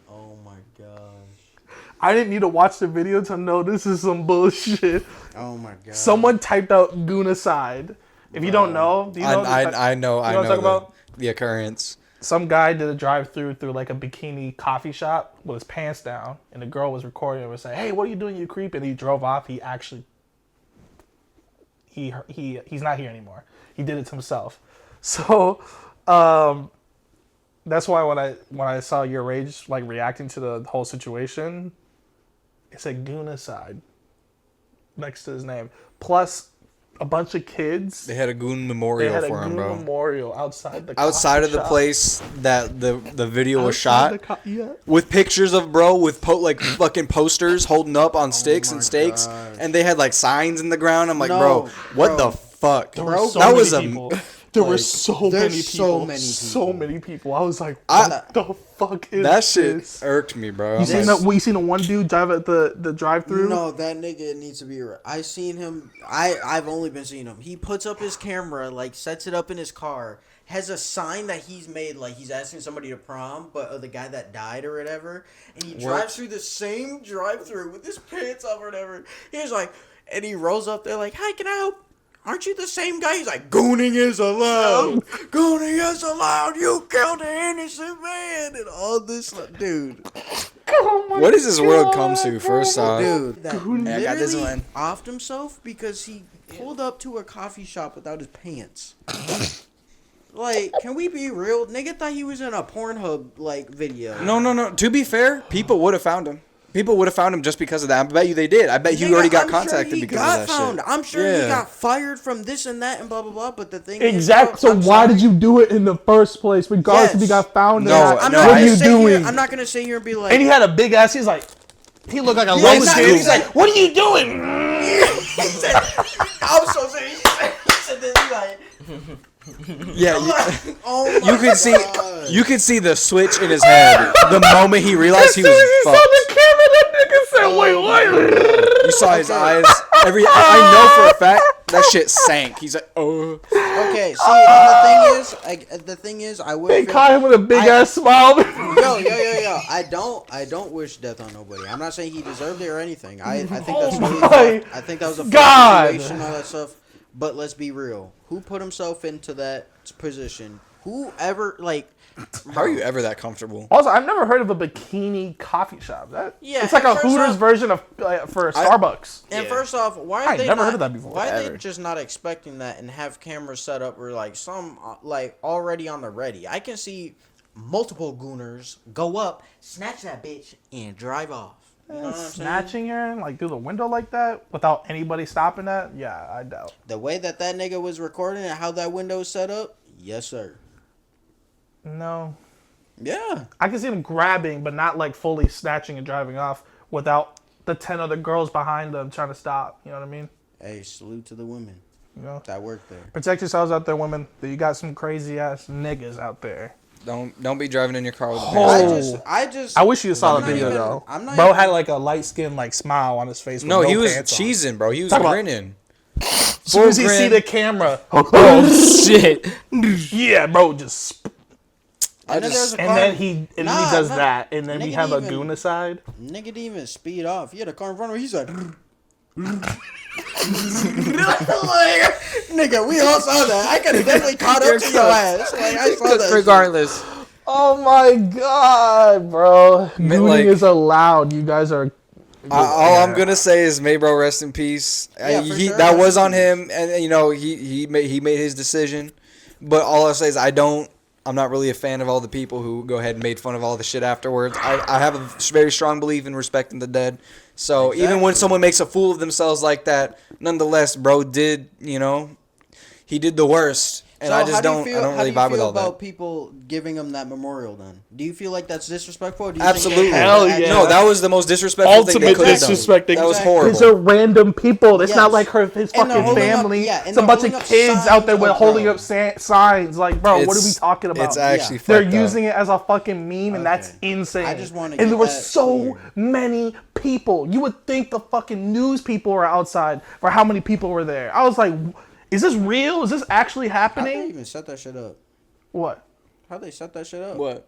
Oh my gosh. I didn't need to watch the video to know this is some bullshit. Oh my god. Someone typed out Goonicide. If you don't know, do you know? I know. I know what I'm talking about? the occurrence. Some guy did a drive-through through like a bikini coffee shop with his pants down, and the girl was recording and was saying, "Hey, what are you doing, you creep?" And he drove off. He actually, he's not here anymore. He did it to himself. So, that's why when I saw your rage like reacting to the whole situation, it said Goonicide next to his name. Plus, a bunch of kids. They had a goon memorial for him, bro. Memorial outside the outside of the shop. place that the video was Outside shot. yeah. With pictures of bro with fucking posters holding up on sticks and stakes, gosh. and they had like signs in the ground. I'm like, No, bro, what bro. the fuck? There were so that many was people. There were like, so there's many so people. many So people. many people. I was like, I- what the fuck is that shit this? irked me, bro. You I'm seen like, that? We seen the one dude drive at the drive-through. No, that nigga needs to be. I seen him. I've only been seeing him. He puts up his camera, like sets it up in his car, has a sign that he's made, like he's asking somebody to prom, but of the guy that died or whatever, and he drives through the same drive-through with his pants up or whatever. He's like, and he rolls up there like, "Hi, can I help? Aren't you the same guy?" He's like, "Gooning is allowed. Gooning is allowed. You killed an innocent man," and all this, dude. Oh my what does this world God, come to? First off, Dude, that Yeah, I got this literally one. offed himself because he pulled up to a coffee shop without his pants. Like, can we be real? Nigga thought he was in a Pornhub like video. no. To be fair, people would have found him. People would have found him just because of that. I bet you they did. I bet you Nigga, already got I'm sure contacted he because got of that found. shit. I'm sure he Yeah. got fired from this and that and blah blah blah. But the thing Exactly. is, So bro, I'm why sorry. did you do it in the first place, regardless if he Yes. got found or No, not? I'm no, not what gonna are you sit doing? Here, I'm not gonna sit here and be like. And he had a big ass. He's like, he looked like a Yeah, low he's skin. He's like- like, what are you doing? he said, I'm so serious. He said this. He's like, Yeah, I'm you, like, oh my you could see God. you could see the switch in his head the moment he realized he As soon was as he saw fucked. the camera, that nigga said, wait, what? You saw his eyes. I know for a fact that shit sank. He's like, oh. Okay, see, and the thing is, I would. They caught him with a big ass smile. Yo. I don't wish death on nobody. I'm not saying he deserved it or anything. I think that's really. my I think that was a God. fucked situation, all that stuff. But let's be real. Who put himself into that position? Whoever, like. How are you ever that comfortable? Also, I've never heard of a bikini coffee shop. Yeah, It's like a and first Hooters off- version of for Starbucks. And Yeah. first off, why I are ain't they never not, heard of that before, Why are ever. they just not expecting that and have cameras set up or like some like already on the ready? I can see multiple gooners go up, snatch that bitch, and drive off. You know what I'm saying? Snatching her like through the window like that without anybody stopping that? Yeah, I doubt. The way that nigga was recording and how that window is set up, yes sir. No. Yeah. I can see them grabbing, but not like fully snatching and driving off without the 10 other girls behind them trying to stop. You know what I mean? Hey, salute to the women You know? that work there. Protect yourselves out there, women. You got some crazy ass niggas out there. Don't be driving in your car with a Oh. pants. I just I wish you saw I'm the not video even- though. I'm not Bro even- had like a light skin like smile on his face. With No, no he was pants on. cheesing, bro. He was Talk about- grinning. As soon as he Full see grin. the camera, Oh shit! yeah, bro, just. And then there's a And car. then he Nah, does nah. that, and then he Nigga have a didn't even- goon aside. Nigga didn't even speed off. He had a car in front of him. He's like, like, nigga, we all saw that. I could have definitely caught up to your ass. Like I saw that. Regardless. Oh my god, bro! Gooning like- is allowed. You guys are. All I'm gonna say is, may bro rest in peace. Yeah, for sure, that rest was in on him, and you know he made his decision. But all I say is I'm not really a fan of all the people who go ahead and made fun of all the shit afterwards. I have a very strong belief in respecting the dead. So even when Exactly. someone makes a fool of themselves like that, nonetheless, bro did, he did the worst. And So I just how do you don't feel, I don't how really do you vibe with feel all about that. people giving him that memorial? Then do you feel like that's disrespectful? Or do you Absolutely. Think they Hell have to yeah. No, that was the most disrespectful thing they Ultimate could have done. disrespecting. That was Exactly. horrible. These are random people. It's not Yes. like his And they're fucking holding up- family. yeah, and It's a they're bunch of holding up kids out there signs with of holding bro. up signs. Like, bro, what are we It's- talking about? It's actually They're fucked up. using it as a fucking meme, and that's Okay. insane. I just wanna and get there were that so clear. many people. You would think the fucking news people were outside for how many people were there. I was like, is this real? Is this actually How they happening? even set that shit up? What? How they set that shit up? What?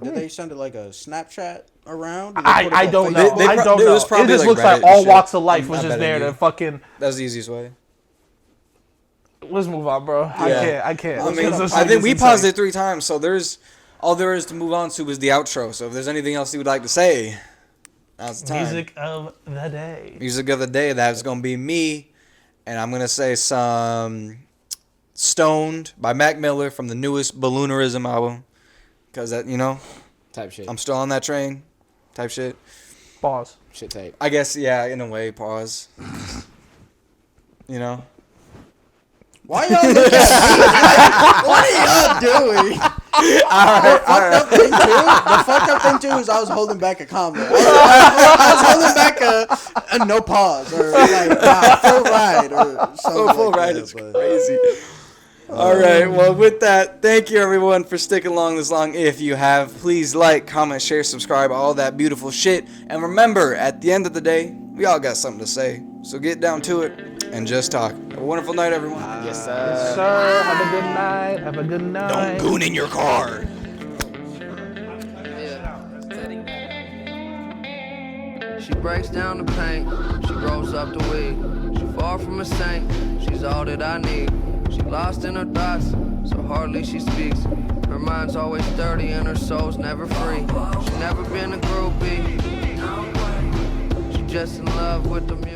Did they send it like a Snapchat around? Do they put it I on don't Facebook? know. I don't it know. was It probably just like looks Reddit like and all shit. walks of life I'm was not just betting there you. to fucking. That's the easiest way. Let's move on, bro. Yeah. I can't. I mean, This I thing think is we insane. paused it 3 times, so there's all there is to move on to is the outro. So if there's anything else you would like to say, now's the time. Music of the day. Music of the day. That's gonna be me, and I'm gonna say some "Stoned" by Mac Miller from the newest Balloonerism album, because that Type shit. I'm still on that train, type shit. Pause. Shit type. I guess yeah, in a way. Pause. Why y'all look at me? What are y'all doing? The fucked up thing too is I was holding back a comment. I was holding back a no pause or like wow, full ride or something. Full like ride that, is but- crazy. All right. Well, with that, thank you everyone for sticking along this long. If you have, please like, comment, share, subscribe, all that beautiful shit. And remember, at the end of the day, we all got something to say. So get down to it and just talk. Have a wonderful night, everyone. Yes, Sir, have a good night. Have a good night. Goon in your car. She breaks down the paint, she grows up the weed. She far from a saint, she's all that I need. She lost in her thoughts, so hardly she speaks. Her mind's always dirty and her soul's never free. She never been a groupie, she just in love with the music.